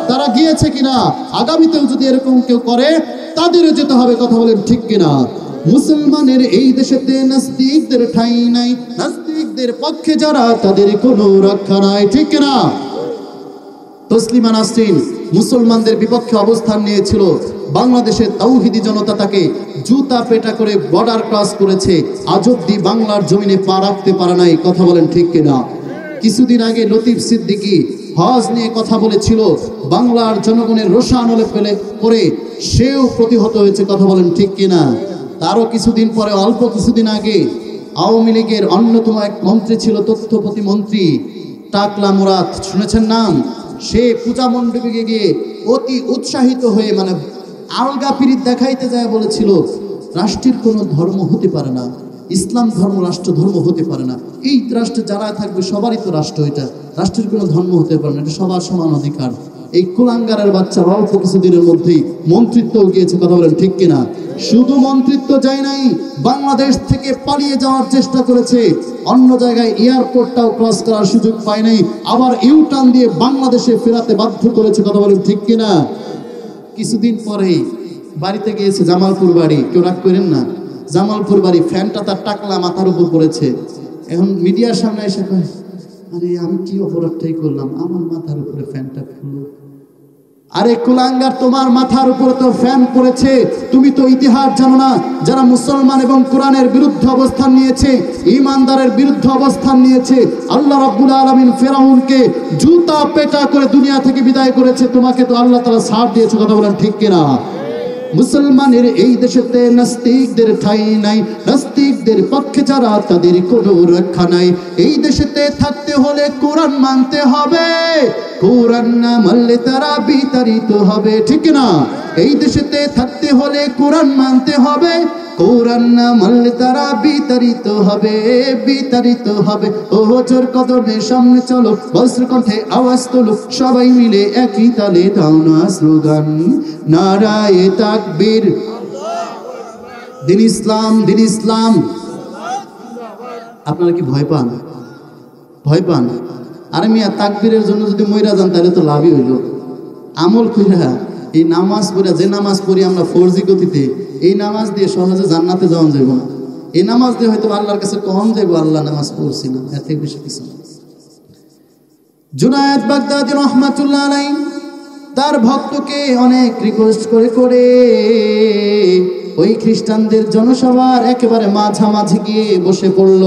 তারা গিয়েছে কিনা? আগামীতেও যদি এরকম কেউ করে, তাদেরও যেতে হবে। কথা বলেন ঠিক কিনা? মুসলমানের এই দেশেতে নাস্তিকদের ঠাঁই নাই, নাস্তিকদের পক্ষে যারা, তাদের কোনো রক্ষা নাই, ঠিক কিনা? তসলিমা নাসরিন মুসলমানদের বিপক্ষে অবস্থান নিয়েছিল, বাংলাদেশের তাওহিদি জনতা তাকে জুতা পেটা করে বর্ডার ক্রস করেছে, আজ অব্দি বাংলার জমিনে পা রাখতে পারে নাই। কথা বলেন ঠিক কিনা? কিছুদিন আগে লতিফ সিদ্দিকী হজ নিয়ে কথা বলেছিল, বাংলার জনগণের রোষানলে ফেলে পড়ে সেও প্রতিহত হয়েছে। কথা বলেন ঠিক কিনা? তারও কিছুদিন পরে, অল্প কিছুদিন আগে, আওয়ামী লীগের অন্যতম এক মন্ত্রী ছিল, তথ্য প্রতিমন্ত্রী টাকলা মুরাদ, শুনেছেন নাম? সে পূজা মণ্ডপে গিয়ে অতি উৎসাহিত হয়ে, মানে আলগা পিরিত দেখাইতে যায়, বলেছিল রাষ্ট্রের কোনো ধর্ম হতে পারে না, ইসলাম ধর্ম রাষ্ট্র ধর্ম হতে পারে না, এই রাষ্ট্রে যারা থাকবে সবারই তো রাষ্ট্র, এটা রাষ্ট্রের কোনো ধর্ম হতে পারে না, এটা সবার সমান অধিকার। এই কুলাঙ্গারের বাচ্চা অল্প কিছুদিনের মধ্যেই মন্ত্রিত্ব গিয়েছে। কথা বলেন ঠিক কিনা? শুধু মন্ত্রিত্ব যায় নাই, বাংলাদেশ থেকে পালিয়ে যাওয়ার চেষ্টা করেছে, অন্য জায়গায় এয়ারপোর্টটাও ক্রস করার সুযোগ পায় নাই, আবার ইউটার্ন দিয়ে বাংলাদেশে ফেরাতে বাধ্য করেছে। কথা বলেন ঠিক কিনা? কিছুদিন পরেই বাড়িতে গিয়েছে, জামালপুর বাড়ি, কেউ রাগ করেন না, জামালপুর বাড়ি, ফ্যানটা তার টাকলা মাথার উপর পড়েছে। এখন মিডিয়ার সামনে এসে কয়, আরে আমি কি অপরাধটাই করলাম, আমার মাথার উপরে ফ্যানটা খুললো। আরে কুলাঙ্গার, তোমার মাথার উপরে তো ফ্যান পড়েছে, তুমি তো ইতিহাস জানো না। যারা মুসলমান এবং কোরআনের বিরুদ্ধে অবস্থান নিয়েছে, ঈমানদারের বিরুদ্ধে অবস্থান নিয়েছে, আল্লাহ রাব্বুল আলামিন ফেরাউনকে জুতা পেটা করে দুনিয়া থেকে বিদায় করেছে, তোমাকে তো আল্লাহ তাআলা ছাড় দিয়েছে। কথা বলেন ঠিক কিনা? মুসলমানের এই দেশেতে নাস্তিকদের ঠাঁই নাই, নাস্তিকদের পক্ষে যারা, তাদের কোনো রক্ষা নাই। এই দেশেতে থাকতে হলে কোরআন মানতে হবে, কোরআন না মানলে তারা বিতাড়িত হবে, ঠিক না? এই দেশেতে থাকতে হলে কোরআন মানতে হবে, কোরআন না মানলে তারা বিতাড়িত হবে, বিতাড়িত হবে। ও জোর কদমে সামনে চলো, বজ্র কণ্ঠে আওয়াজ তোলো, সবাই মিলে একই তালে দাও না স্লোগান, নারায়ে তাকবীর। দিন ইসলাম, দিন ইসলাম। আপনারা কি ভয় পান? ভয় পান? আরে মিয়া, তাকবীরের জন্য যদি মইরা যান তাহলে তো লাভই হইল। আমল কইরা, এই নামাজ পড়া, যে নামাজ পড়ি আমরা ফরজি গতিতে, এই নামাজ দিয়ে সহজে জান্নাতে যাওয়া যাইব না। এই নামাজ দিয়ে হয়তো আল্লাহর কাছে কম যাইব, আল্লাহ নামাজ পড়ছি না, এর থেকে বেশি কিছু না। জুনায়েদ বাগদাদী রহমাতুল্লাহ আলাইহি তার ভক্তকে অনেক রিকোয়েস্ট করে করে ওই খ্রিস্টানদের জনসভার একেবারে মাঝামাঝি গিয়ে বসে পড়ল।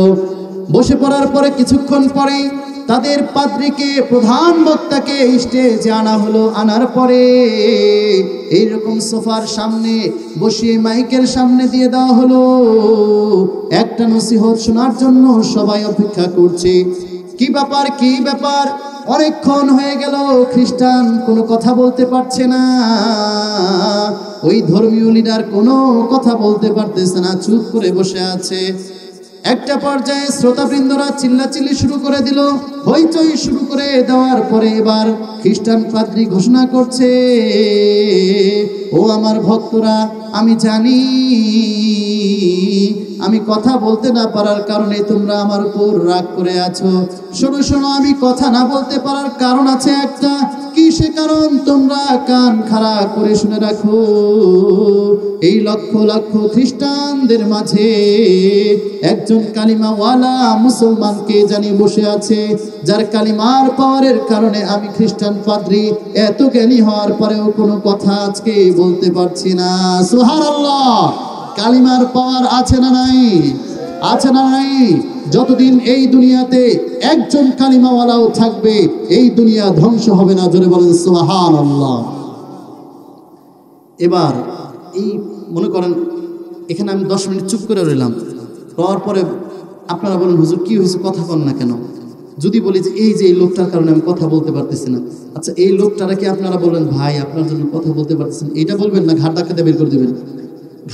বসে পড়ার পরে কিছুক্ষণ পরেই তাদের পাদ্রীকে, প্রধান বক্তাকে স্টেজে আনা হলো। আনার পরে এইরকম সোফার সামনে বসিয়ে মাইকের সামনে দিয়ে দেওয়া হলো। একটা নসিহত শোনার জন্য সবাই অপেক্ষা করছে। কি ব্যাপার, কি ব্যাপার? অনেকক্ষণ হয়ে গেল, খ্রিস্টান কোনো কথা বলতে পারছে না, ওই ধর্মীয় লিডার কোনো কথা বলতে পারতেছে না, চুপ করে বসে আছে। একটা পর্যায়ে শ্রোতাবৃন্দরা চিল্লাচিল্লি শুরু করে দিল, হইচই শুরু করে দেওয়ার পরে এবার খ্রিস্টান পাদ্রী ঘোষণা করছে, ও আমার ভক্তরা, আমি জানি আমি কথা বলতে না পারার কারণে তোমরা আমার উপর রাগ করে আছো। শোনো শোনো, আমি কথা না বলতে পারার কারণ আছে একটা। কি সে কারণ? তোমরা কান খাড়া করে শুনে রাখো। এই লক্ষ লক্ষ খ্রিস্টানদের মাঝে একজন কালিমাওয়ালা মুসলমানকে জানি বসে আছে, যার কালিমার পাওয়ারের কারণে আমি খ্রিস্টান পাদ্রী এত জ্ঞানী হওয়ার পরেও কোনো কথা আজকে বলতে পারছি না। সুবহানাল্লাহ! কালিমার পাওয়ার আছে না নাই? আছে না নাই? যতদিন এই দুনিয়াতে একজন কালিমাওয়ালাও থাকবে এই দুনিয়া ধ্বংস হবে না। জোরে বলেন সুবহানাল্লাহ। এবার এই মনে করেন এখানে আমি 10 মিনিট চুপ করে রইলাম, রওয়ার পরে আপনারা বলেন হুজুর কি হয়েছে, কথা বল না কেন? যদি বলি যে এই লোকটার কারণে আমি কথা বলতে পারতেছি না, আচ্ছা এই লোকটারা কি আপনারা বলবেন ভাই আপনার জন্য কথা বলতে পারতেছেন, এইটা বলবেন না ঘাড় ধাক্কাতে বের করে দেবেন?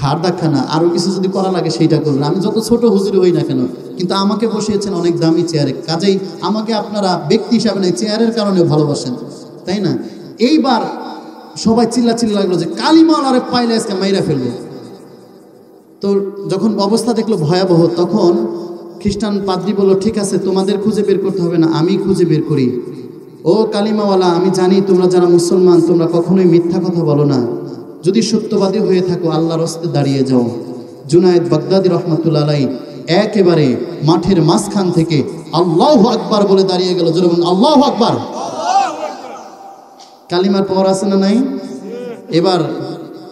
ঘাড় ধাক্কা না, আরো কিছু যদি করা লাগে সেইটা করবেন। আমি যত ছোট হুজুরি হই না কেন, কিন্তু আমাকে বসিয়েছেন অনেক দামি চেয়ারে, কাজেই আমাকে আপনারা ব্যক্তি হিসাবে নেই, চেয়ারের কারণে ভালোবাসেন, তাই না? এইবার সবাই চিল্লা লাগলো যে কালিমাওয়ালারে পাইলে আজকে মাইরা ফেলবো। তো যখন অবস্থা দেখলো ভয়াবহ, তখন খ্রিস্টান পাদ্রী বলল ঠিক আছে তোমাদের খুঁজে বের করতে হবে না, আমি খুঁজে বের করি। ও কালিমাওয়ালা, আমি জানি তোমরা যারা মুসলমান তোমরা কখনোই মিথ্যা কথা বলো না, যদি সত্যবাদী হয়ে থাকো আল্লাহর রাস্তায় দাঁড়িয়ে যাও। জুনায়েদ বাগদাদী রহমাতুল্লাহ আলাইহি একেবারে মাঠের মাঝখান থেকে আল্লাহু আকবার বলে দাঁড়িয়ে গেল। জোরে বলুন আল্লাহু আকবার। কালিমার পাওয়ার আছে না নাই? এবার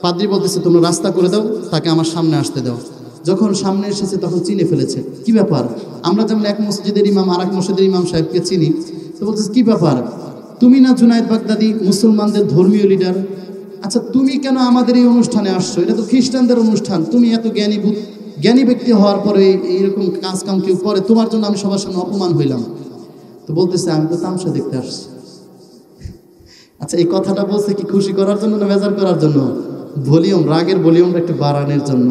পাদ্রী বলতেছে তোমরা রাস্তা করে দাও, তাকে আমার সামনে আসতে দাও। যখন সামনে এসেছে তখন চিনে ফেলেছে। কি ব্যাপার? আমরা যেমন এক মসজিদের ইমাম আর এক মসজিদের ইমাম সাহেবকে চিনি, তো বলতেছে কি ব্যাপার, তুমি না জুনায়েদ বাগদাদী মুসলমানদের ধর্মীয় লিডার, আচ্ছা তুমি কেন আমাদের এই অনুষ্ঠানে আসছো? এটা তো খ্রিস্টানদের অনুষ্ঠান, তুমি এত জ্ঞানী ব্যক্তি হওয়ার পরে এইরকম কাজ কাম কেউ করে, তোমার জন্য আমি সবার সামনে অপমান হইলাম। তো বলতেছে আমি তো তামসা দেখতে আসছি। আচ্ছা এই কথাটা বলছে কি খুশি করার জন্য না বেজার করার জন্য? রাগের ভলিউমটা একটু বাড়ানোর জন্য,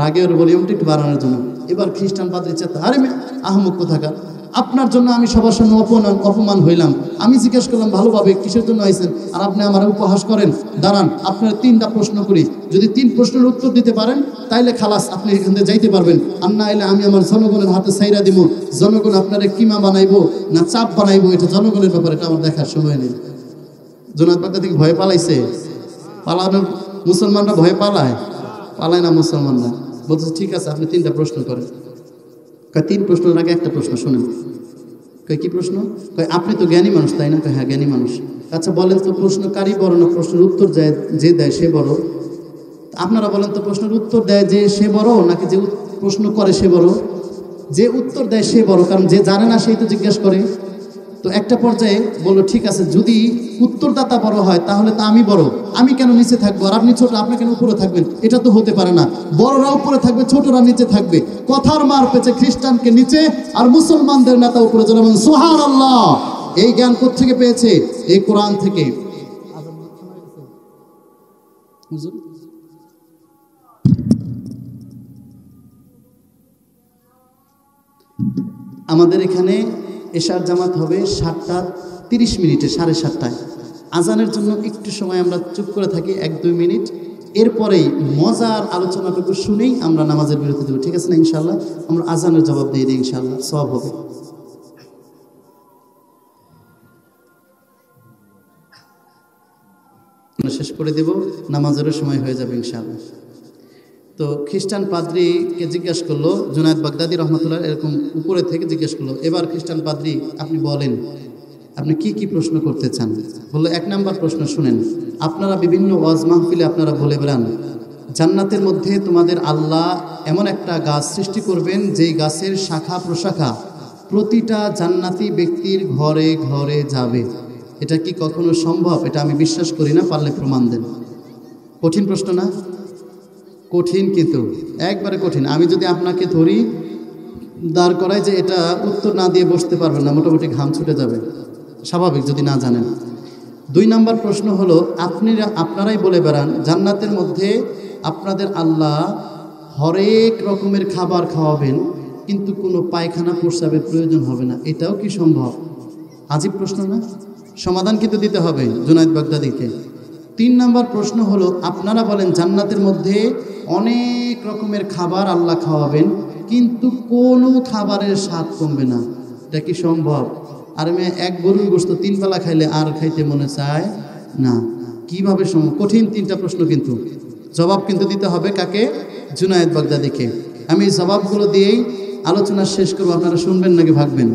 রাগের ভলিউমটা একটু বাড়ানোর জন্য। এবার খ্রিস্টান পাদ্রী চেতা, আরে আহমক কোথাকার, আপনার জন্য আমি সবার সামনে অপমান হইলাম। আমি জিজ্ঞেস করলাম ভালোভাবে কিসের জন্য আইছেন, আর আপনি আমার উপহাস করেন। দাঁড়ান আপনার 3টা প্রশ্ন করি, যদি 3 প্রশ্নের উত্তর দিতে পারেন তাইলে খালাস, আপনি এখান থেকে যাইতে পারবেন, আর না এলে আমি আমার জনগণের হাতে ছাইরা দিব। জনগণ আপনার কিমা বানাইবো না চাপ বানাইবো এটা জনগণের ব্যাপারে, এটা আমার দেখার সময় নেই। জুনায়েদ বাগদাদী থেকে ভয় পালাইছে? পালানোর মুসলমানরা ভয় পালায় না মুসলমানরা। বলতেছে ঠিক আছে আপনি 3টা প্রশ্ন করেন। 3 প্রশ্নের আগে একটা প্রশ্ন শোনেন। কি প্রশ্ন? আপনি তো জ্ঞানী মানুষ তাই না? হ্যাঁ জ্ঞানী মানুষ। আচ্ছা বলেন তো প্রশ্নকারী বড় না প্রশ্নের উত্তর যে দেয় সে বড়? আপনারা বলেন তো প্রশ্নের উত্তর দেয় যে সে বড় নাকি যে প্রশ্ন করে সে বড়? যে উত্তর দেয় সে বড়, কারণ যে জানে না সেই তো জিজ্ঞেস করে। তো একটা পর্যায়ে বললো ঠিক আছে যদি উত্তরদাতা বড় হয় তাহলে তো আমি বড়, আমি কেন নিচে থাকবো, আর আপনি ছোট, আপনি কেন উপরে থাকবেন? এটা তো হতে পারে না, বড়রা উপরে থাকবে ছোটরা নিচে থাকবে। কথার মার পেছে খ্রিস্টানকে নিচে আর মুসলমানদের নেতা উপরে। যেমন সুবহানাল্লাহ। এই জ্ঞান কোত্থেকে পেয়েছে? এই কোরআন থেকে। আমাদের এখানে এশার জামাত হবে 7:30 7:30। আজানের জন্য একটু সময় আমরা চুপ করে থাকি 1-2 মিনিট, এরপরেই মজার আলোচনাটুকু শুনেই আমরা নামাজের বিরতি দেবো, ঠিক আছে না? ইনশাল্লাহ আমরা আজানের জবাব দিয়ে দিই, ইনশাল্লাহ সওয়াব হবে। শেষ করে দেব, নামাজেরও সময় হয়ে যাবে ইনশাল্লাহ। তো খ্রিস্টান পাদ্রীকে জিজ্ঞাসা করলো, জুনায়েদ বাগদাদী রহমাতুল্লাহ এরকম উপরে থেকে জিজ্ঞেস করলো, এবার খ্রিস্টান পাদ্রী আপনি বলেন আপনি কি প্রশ্ন করতে চান? বললো 1 নাম্বার প্রশ্ন শুনেন, আপনারা বিভিন্ন ওয়াজ মাহফিলে আপনারা বলে বেড়ান জান্নাতের মধ্যে তোমাদের আল্লাহ এমন একটা গাছ সৃষ্টি করবেন যেই গাছের শাখা প্রশাখা প্রতিটা জান্নাতি ব্যক্তির ঘরে ঘরে যাবে। এটা কি কখনো সম্ভব? এটা আমি বিশ্বাস করি না, পারলে প্রমাণ দেন। কঠিন প্রশ্ন না? কঠিন, কিন্তু একবারে কঠিন। আমি যদি আপনাকে ধরি দাঁড় করাই যে এটা উত্তর না দিয়ে বসতে পারবেন না, মোটামুটি ঘাম ছুটে যাবে, স্বাভাবিক যদি না জানেন। 2 নাম্বার প্রশ্ন হলো, আপনারাই বলে বেড়ান জান্নাতের মধ্যে আপনাদের আল্লাহ হরেক রকমের খাবার খাওয়াবেন কিন্তু কোনো পায়খানা প্রস্রাবের প্রয়োজন হবে না, এটাও কি সম্ভব? আজীব প্রশ্ন না? সমাধান কিন্তু দিতে হবে জুনায়েদ বাগদাদীকে। 3 নাম্বার প্রশ্ন হলো, আপনারা বলেন জান্নাতের মধ্যে অনেক রকমের খাবার আল্লাহ খাওয়াবেন, কিন্তু কোনো খাবারের স্বাদ কমবে না, এটা কি সম্ভব? আর আমি এক গরুর গোশত 3 বেলা খাইলে আর খাইতে মনে চায় না, কিভাবে সম্ভব? কঠিন 3টা প্রশ্ন, কিন্তু জবাব কিন্তু দিতে হবে কাকে? জুনায়েদ বাগদাদীকে। আমি জবাবগুলো দিয়েই আলোচনা শেষ করবো। আপনারা শুনবেন নাকি ভাগবেন?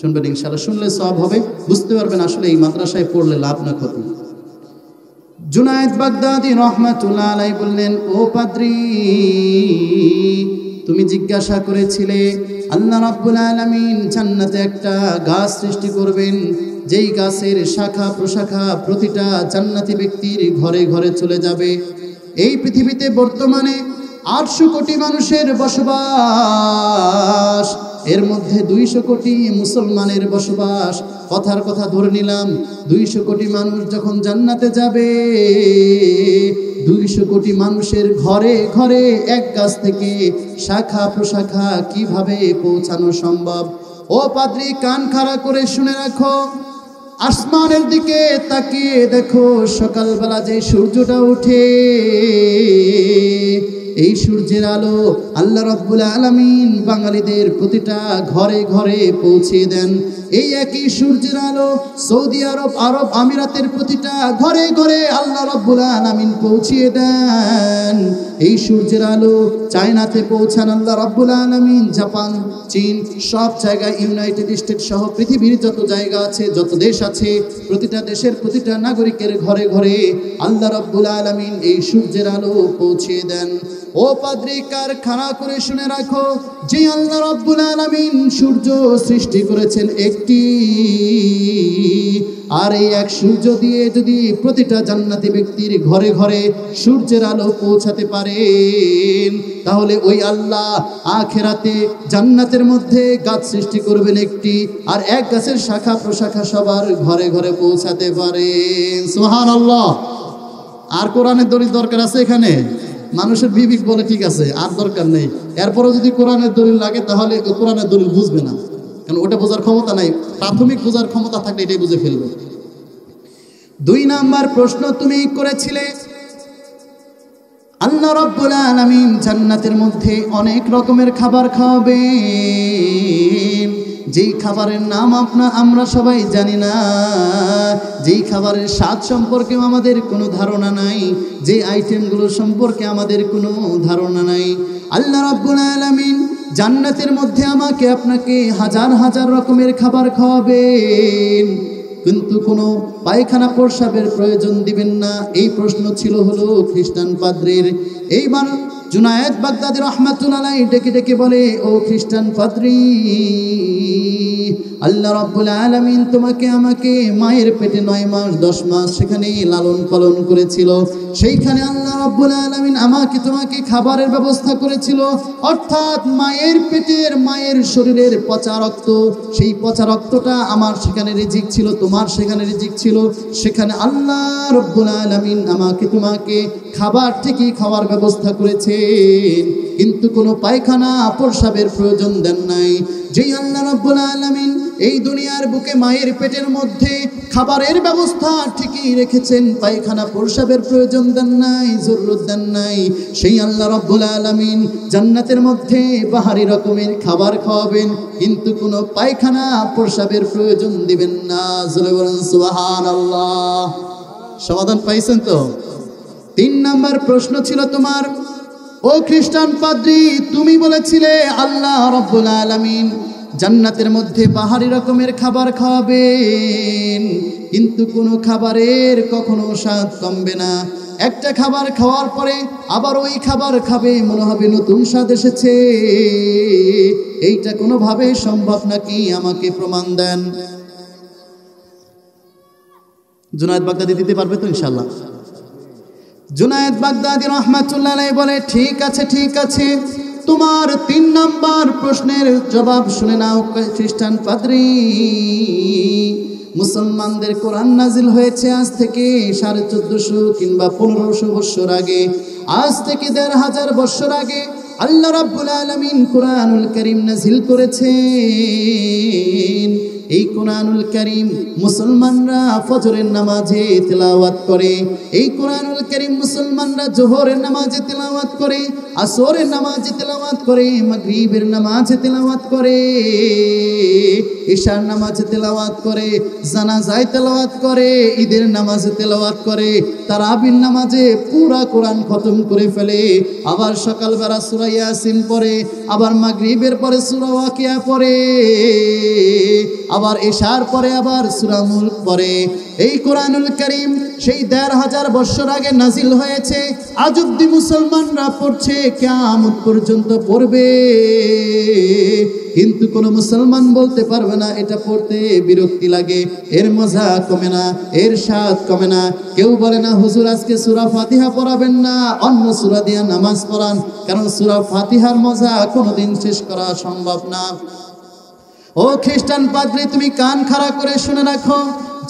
শুনবেন ইনশাআল্লাহ। শুনলে সওয়াব হবে, বুঝতে পারবেন আসলে এই মাদ্রাসায় পড়লে লাভ না ক্ষতি। জুনায়েদ বাগদাদী রহমাতুল্লাহ আলাইহি বললেন, ও পাদ্রী, তুমি জিজ্ঞাসা করেছিলে আল্লাহ রাব্বুল আলামিন জান্নাতে একটা গাছ সৃষ্টি করবেন, যেই গাছের শাখা প্রশাখা প্রতিটা জান্নাতি ব্যক্তির ঘরে ঘরে চলে যাবে। এই পৃথিবীতে বর্তমানে 800 কোটি মানুষের বসবাস, এর মধ্যে 200 কোটি মুসলমানের বসবাস। কথার কথা ধরে নিলাম 200 কোটি মানুষ যখন জান্নাতে যাবে, 200 কোটি মানুষের ঘরে ঘরে এক গাছ থেকে শাখা প্রশাখা কিভাবে পৌঁছানো সম্ভব? ও পাদ্রী, কান খাড়া করে শুনে রাখো, আসমানের দিকে তাকিয়ে দেখো, সকালবেলা যে সূর্যটা ওঠে, এই সূর্যের আলো আল্লাহ রাব্বুল আলামিন বাঙালিদের প্রতিটা ঘরে ঘরে পৌঁছে দেন। এই একই সূর্যের আলো সৌদি আরব, আরব আমিরাতের প্রতিটা ঘরে ঘরে আল্লাহ রাব্বুল আলামিন পৌঁছিয়ে দেন। এই সূর্যের আলো চায়নাতে পৌঁছান আল্লাহ রাব্বুল আলামিন, জাপান, চীন, সব জায়গায়, ইউনাইটেড স্টেট সহ পৃথিবীর যত জায়গা আছে, যত দেশ আছে, প্রতিটা দেশের প্রতিটা নাগরিকের ঘরে ঘরে আল্লাহ রাব্বুল আলামিন এই সূর্যের আলো পৌঁছিয়ে দেন। ও পাদ্রী, কারখানা করে শুনে রাখো, যে আল্লাহ রাব্বুল আলামিন সূর্য সৃষ্টি করেছেন একটি, আর এই এক সূর্য দিয়ে যদি প্রতিটা জান্নাতি ব্যক্তির ঘরে ঘরে সূর্যের আলো পৌঁছাতে পারেন, তাহলে ওই আল্লাহ আখিরাতে জান্নাতের মধ্যে গাছ সৃষ্টি করবেন একটি, আর এক গাছের শাখা প্রশাখা সবার ঘরে ঘরে পৌঁছাতে পারেন। সুবহানাল্লাহ। আর কোরআনের দলিল দরকার আছে এখানে? মানুষের বিবেক বলে ঠিক আছে, আর দরকার নেই। এরপরও যদি কোরআনের দলিল লাগে তাহলে কোরআনের দলিল বুঝবে না, কারণ ওটা বোঝার ক্ষমতা নাই। প্রাথমিক বোঝার ক্ষমতা থাকলে এটাই বুঝে ফেলবে। 2 নাম্বার প্রশ্ন তুমি করেছিলে, আল্লাহ রাব্বুল আলামিন জান্নাতের মধ্যে অনেক রকমের খাবার খাওয়াবেন, যেই খাবারের নাম আমরা সবাই জানি না, যেই খাবারের স্বাদ সম্পর্কে আমাদের কোনো ধারণা নাই, যে আইটেমগুলো সম্পর্কে আমাদের কোনো ধারণা নাই। আল্লাহ রাব্বুল আলামিন জান্নাতের মধ্যে আমাকে আপনাকে হাজার হাজার রকমের খাবার খাওয়াবেন, কিন্তু কোনো পায়খানা প্রস্রাবের প্রয়োজন দিবেন না। এই প্রশ্ন ছিল হলো খ্রিস্টান পাদ্রীর। এইবার জুনায়েদ বাগদাদী রহমাতুল্লাহ আলাইহি ডেকে ডেকে বলে, ও খ্রিস্টান পাদ্রী, আল্লাহ রাব্বুল আলামিন তোমাকে আমাকে মায়ের পেটে 9 মাস 10 মাস সেখানে লালন পালন করেছিল, সেইখানে আল্লাহ রাব্বুল আলামিন আমাকে তোমাকে খাবারের ব্যবস্থা করেছিল, অর্থাৎ মায়ের পেটের, মায়ের শরীরের পচা রক্ত, সেই পচা রক্তটা আমার সেখানে রিজিক ছিল, তোমার সেখানে রিজিক ছিল। সেখানে আল্লাহ রাব্বুল আলামিন আমাকে তোমাকে খাবার ঠিকই খাওয়ার ব্যবস্থা করেছেন, কিন্তু কোনো পায়খানা প্রস্রাবের প্রয়োজন দেন নাই। যেই আল্লাহ রাব্বুল আলামিন এই দুনিয়ার বুকে মায়ের পেটের মধ্যে খাবারের ব্যবস্থা ঠিকই রেখেছেন, পায়খানা প্রস্রাবের প্রয়োজন দেন নাই, জরুরত দেন নাই, সেই আল্লাহ রাব্বুল আলামিন জান্নাতের মধ্যে বাহারি রকমের খাবার খাওয়াবেন, কিন্তু কোনো পায়খানা প্রস্রাবের প্রয়োজন দিবেন না। জোরে বলেন সুবহানাল্লাহ। সমাধান পাইছেন তো? 3 নাম্বার প্রশ্ন ছিল তোমার, ও খ্রিস্টান পাদ্রী, তুমি বলেছিলে আল্লাহ রাব্বুল আলামিন জান্নাতের মধ্যে বাহারি রকমের খাবার খাওয়াবেন, কিন্তু কোনো খাবারের কখনো স্বাদ কমবে না। একটা খাবার খাওয়ার পরে আবার ওই খাবার খাবে, মনে হবে নতুন স্বাদ এসেছে। এইটা কোনোভাবে সম্ভব নাকি? আমাকে প্রমাণ দেন। জুনায়েদ বাগদাদী দিতে পারবে তো ইনশাআল্লাহ? জুনায়েদ বাগদাদী রহমাতুল্লাহ আলাইহি বলে, ঠিক আছে ঠিক আছে, তোমার 3 নাম্বার প্রশ্নের জবাব শুনে নাও খ্রিস্টান পাদ্রী। মুসলমানদের কোরআন নাজিল হয়েছে আজ থেকে 1450 কিংবা 1500 বছর আগে, আজ থেকে 1500 বছর আগে আল্লাহ রাব্বুল আলামিন কোরআনুল কারীম নাজিল করেছেন। এই কোরআনুল কারীম মুসলমানরা ফজরের নামাজে তেলাওয়াত করে, এই কোরআনুল কারীম মুসলমানরা জোহরের নামাজে তেলাওয়াত করে, আসরের নামাজে তেলাওয়াত করে, মাগরিবের নামাজে তেলাওয়াত করে, ইশার নামাজে তেলাওয়াত করে, জানাজায় তেলাওয়াত করে, ঈদের নামাজে তেলাওয়াত করে, তারাবির নামাজে পুরা কোরআন খতম করে ফেলে। আবার সকালবেলা সূরা ইয়াসিন পড়ে, আবার মাগরিবের পরে সূরা ওয়াকিয়া পড়ে, আবার ইশার পরে আবার সূরা মুলক পড়ে। এই কোরআনুল কারীম সেই ১৫০০ বছর আগে নাজিল হয়েছে, আজ অব্দি মুসলমানরা পড়ছে, কিয়ামত পর্যন্ত পড়বে। কিন্তু কোন মুসলমান বলতে পারবে না এটা পড়তে বিরক্তি লাগে, এর মজা কমে না, এর স্বাদ কমে না। কেউ বলে না হুজুর আজকে সূরা ফাতিহা পড়াবেন না, অন্য সূরা দিয়ে নামাজ পড়ান, কারণ সূরা ফাতিহার মজা কোনোদিন শেষ করা সম্ভব না। ও খ্রিস্টান পাদ্রী, তুমি কান খাড়া করে শুনে রাখো,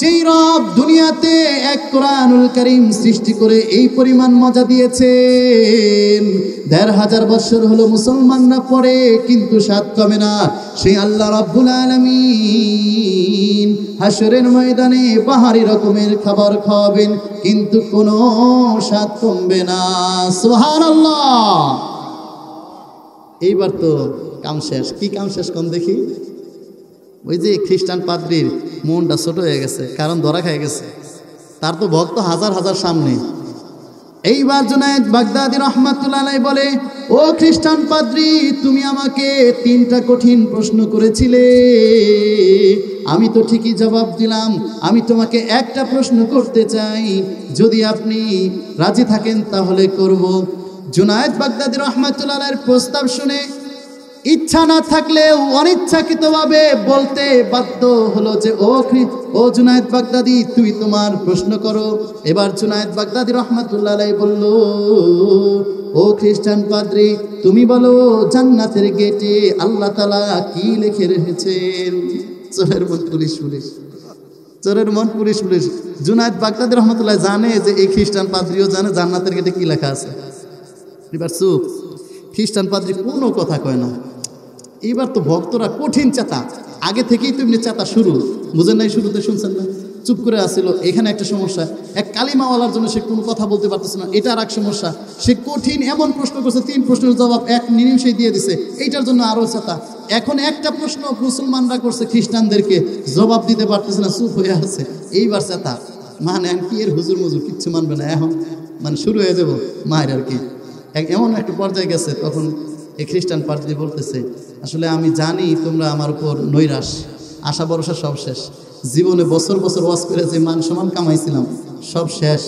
যেই রব দুনিয়াতে এক কোরআনুল কারীম সৃষ্টি করে এই পরিমাণ মজা দিয়েছেন, ১৫০০ বছর হলো মুসলমানরা পড়ে কিন্তু স্বাদ কমে না, সেই আল্লাহ রাব্বুল আলামিন হাশরের ময়দানে বাহারি রকমের খাবার খাওয়াবেন, কিন্তু কোনো স্বাদ কমবে না। সুবহানাল্লাহ। এইবার তো কাম শেষ। কি কাম শেষ কোন দেখি? ওই যে খ্রিস্টান পাদ্রীর মনটা ছোট হয়ে গেছে, কারণ ধরা খেয়ে গেছে, তার তো ভক্ত হাজার হাজার সামনে। এইবার জুনায়েদ বাগদাদী রাহমাতুল্লাহ আলাইহি বলে, ও খ্রিস্টান পাদ্রী, তুমি আমাকে ৩টা কঠিন প্রশ্ন করেছিলে, আমি তো ঠিকই জবাব দিলাম, আমি তোমাকে একটা প্রশ্ন করতে চাই, যদি আপনি রাজি থাকেন তাহলে করব। জুনায়েদ বাগদাদী রাহমাতুল্লাহ আলাইহির প্রস্তাব শুনে ইচ্ছা না থাকলেও অনিচ্ছাকৃতভাবে বলতে বাধ্য হলো যে ও জুনায়েদ বাগদাদী, তুই তোমার প্রশ্ন করো। এবার জুনায়েদ বাগদাদী রাহমাতুল্লাহ আলাইহি বলল, ও খ্রিস্টান পাদ্রী, তুমি বলো জান্নাতের গেটে আল্লাহ তাআলা কি লিখে রেখেছেন? চোরের মন পুলিশ পুলিশ, চোরের মন পুলিশ পুলিশ। জুনায়েদ বাগদাদী রাহমাতুল্লাহ জানে যে এই খ্রিস্টান পাদ্রীও জানে জান্নাতের গেটে কি লেখা আছে। এবার চুপ, খ্রিস্টান পাদ্রী কোনো কথা কয় না। এইবার তো ভক্তরা কঠিন চেতা, আগে থেকেই তো এমনি চেতা শুরু, বুঝেন নাই? শুরুতে শুনছেন না, চুপ করে আসছিল। এখানে একটা সমস্যা, এক কালিমাওয়ালার জন্য সে কোনো কথা বলতে পারতেছে না, এটা আর এক সমস্যা। সে কঠিন এমন প্রশ্ন করছে, 3 প্রশ্নের জবাব এক নিমিষেই দিয়ে দিছে, এইটার জন্য আরও চেতা। এখন একটা প্রশ্ন মুসলমানরা করছে খ্রিস্টানদেরকে, জবাব দিতে পারতেছে না, চুপ হয়ে আছে। এইবার চেতা, মানে কি এর হুজুর মুজুর কিচ্ছু মানবে না, এখন মানে শুরু হয়ে যাবো মায়ের আর কি। এমন একটা পর্যায়ে গেছে, তখন এই খ্রিস্টান পাদ্রী বলতেছে, আসলে আমি জানি তোমরা আমার উপর নৈরাশ, আশা ভরসা সব শেষ, জীবনে বছর বছর ওয়াজ করে যে মান সম্মান কামাইছিলাম সব শেষ,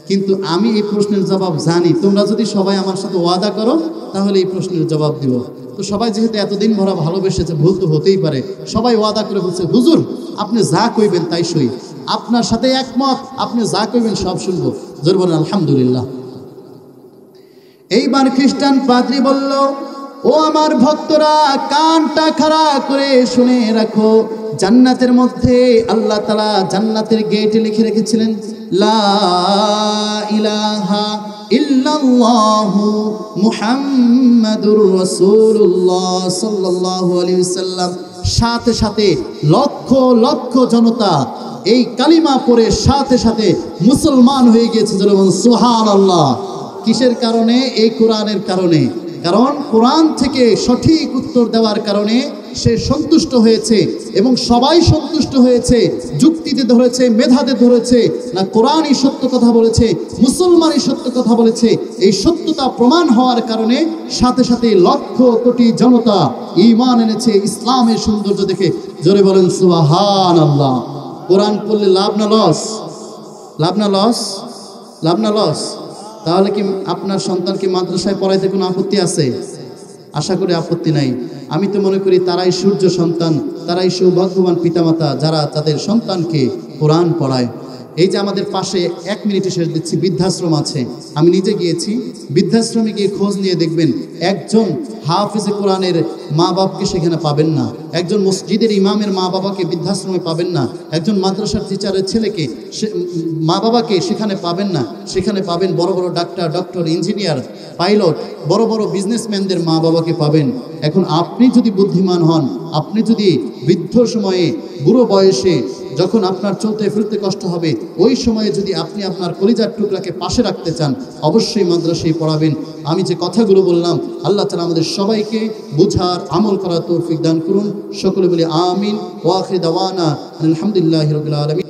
কিন্তু আমি এই প্রশ্নের জবাব জানি। তোমরা যদি সবাই আমার সাথে ওয়াদা করো তাহলে এই প্রশ্নের জবাব দিব। তো সবাই যেহেতু এতদিন ভরা ভালোবেসেছে, ভুল তো হতেই পারে, সবাই ওয়াদা করে বলছে, হুজুর আপনি যা কইবেন তাই সই, আপনার সাথে একমত, আপনি যা কইবেন সব শুনবো। জোর বলেন আলহামদুলিল্লাহ। এইবার খ্রিস্টান পাদ্রী বলল, ও আমার ভক্তরা, কানটা খাড়া করে শুনে রাখো, জান্নাতের মধ্যে আল্লাহ তাআলা জান্নাতের গেটে লিখে রেখেছিলেন, লা ইলাহা ইল্লাল্লাহু মুহাম্মাদুর রাসূলুল্লাহ সাল্লাল্লাহু আলাইহি ওয়াসাল্লাম। সাথে সাথে লক্ষ লক্ষ জনতা এই কালিমা পড়ে সাথে সাথে মুসলমান হয়ে গিয়েছে। সুবহানাল্লাহ। কিসের কারণে? এই কোরআনের কারণে। কারণ কোরআন থেকে সঠিক উত্তর দেওয়ার কারণে সে সন্তুষ্ট হয়েছে, এবং সবাই সন্তুষ্ট হয়েছে। যুক্তিতে ধরেছে, মেধাতে ধরেছে না, কোরআনই সত্য কথা বলেছে, মুসলমানই সত্য কথা বলেছে। এই সত্যতা প্রমাণ হওয়ার কারণে সাথে সাথে লক্ষ কোটি জনতা ঈমান এনেছে ইসলামের সৌন্দর্য দেখে। জোরে বলেন সুবহানাল্লাহ। কোরআন পড়লে লাভ না লস? লাভ না লস? লাভ না লস? তাহলে কি আপনার সন্তানকে মাদ্রাসায় পড়াইতে কোনো আপত্তি আছে? আশা করি আপত্তি নাই। আমি তো মনে করি তারাই সূর্য সন্তান, তারাই সৌভাগ্যবান পিতামাতা যারা তাদের সন্তানকে কোরআন পড়ায়। এই যে আমাদের পাশে 1 মিনিটে শেষ দিচ্ছি, বৃদ্ধাশ্রম আছে, আমি নিজে গিয়েছি। বৃদ্ধাশ্রমে গিয়ে খোঁজ নিয়ে দেখবেন একজন হাফেজে কোরআনের মা বাপকে সেখানে পাবেন না, একজন মসজিদের ইমামের মা বাবাকে বৃদ্ধাশ্রমে পাবেন না, একজন মাদ্রাসার টিচারের ছেলেকে মা বাবাকে সেখানে পাবেন না। সেখানে পাবেন বড় বড় ডক্টর, ইঞ্জিনিয়ার, পাইলট, বড় বড় বিজনেসম্যানদের মা বাবাকে পাবেন। এখন আপনি যদি বুদ্ধিমান হন, আপনি যদি বৃদ্ধ সময়ে, বুড়ো বয়সে, যখন আপনার চলতে ফিরতে কষ্ট হবে, ওই সময়ে যদি আপনি আপনার কলিজার টুকরাকে পাশে রাখতে চান, অবশ্যই মাদ্রাসায় পড়াবেন। আমি যে কথাগুলো বললাম, আল্লাহ তাআলা আমাদের সবাইকে বুঝার, আমল করার তৌফিক দান করুন। সকলে বলি আমিন। ওয়া আখির দাওয়ানা আলহামদুলিল্লাহি রাব্বিল আলামিন।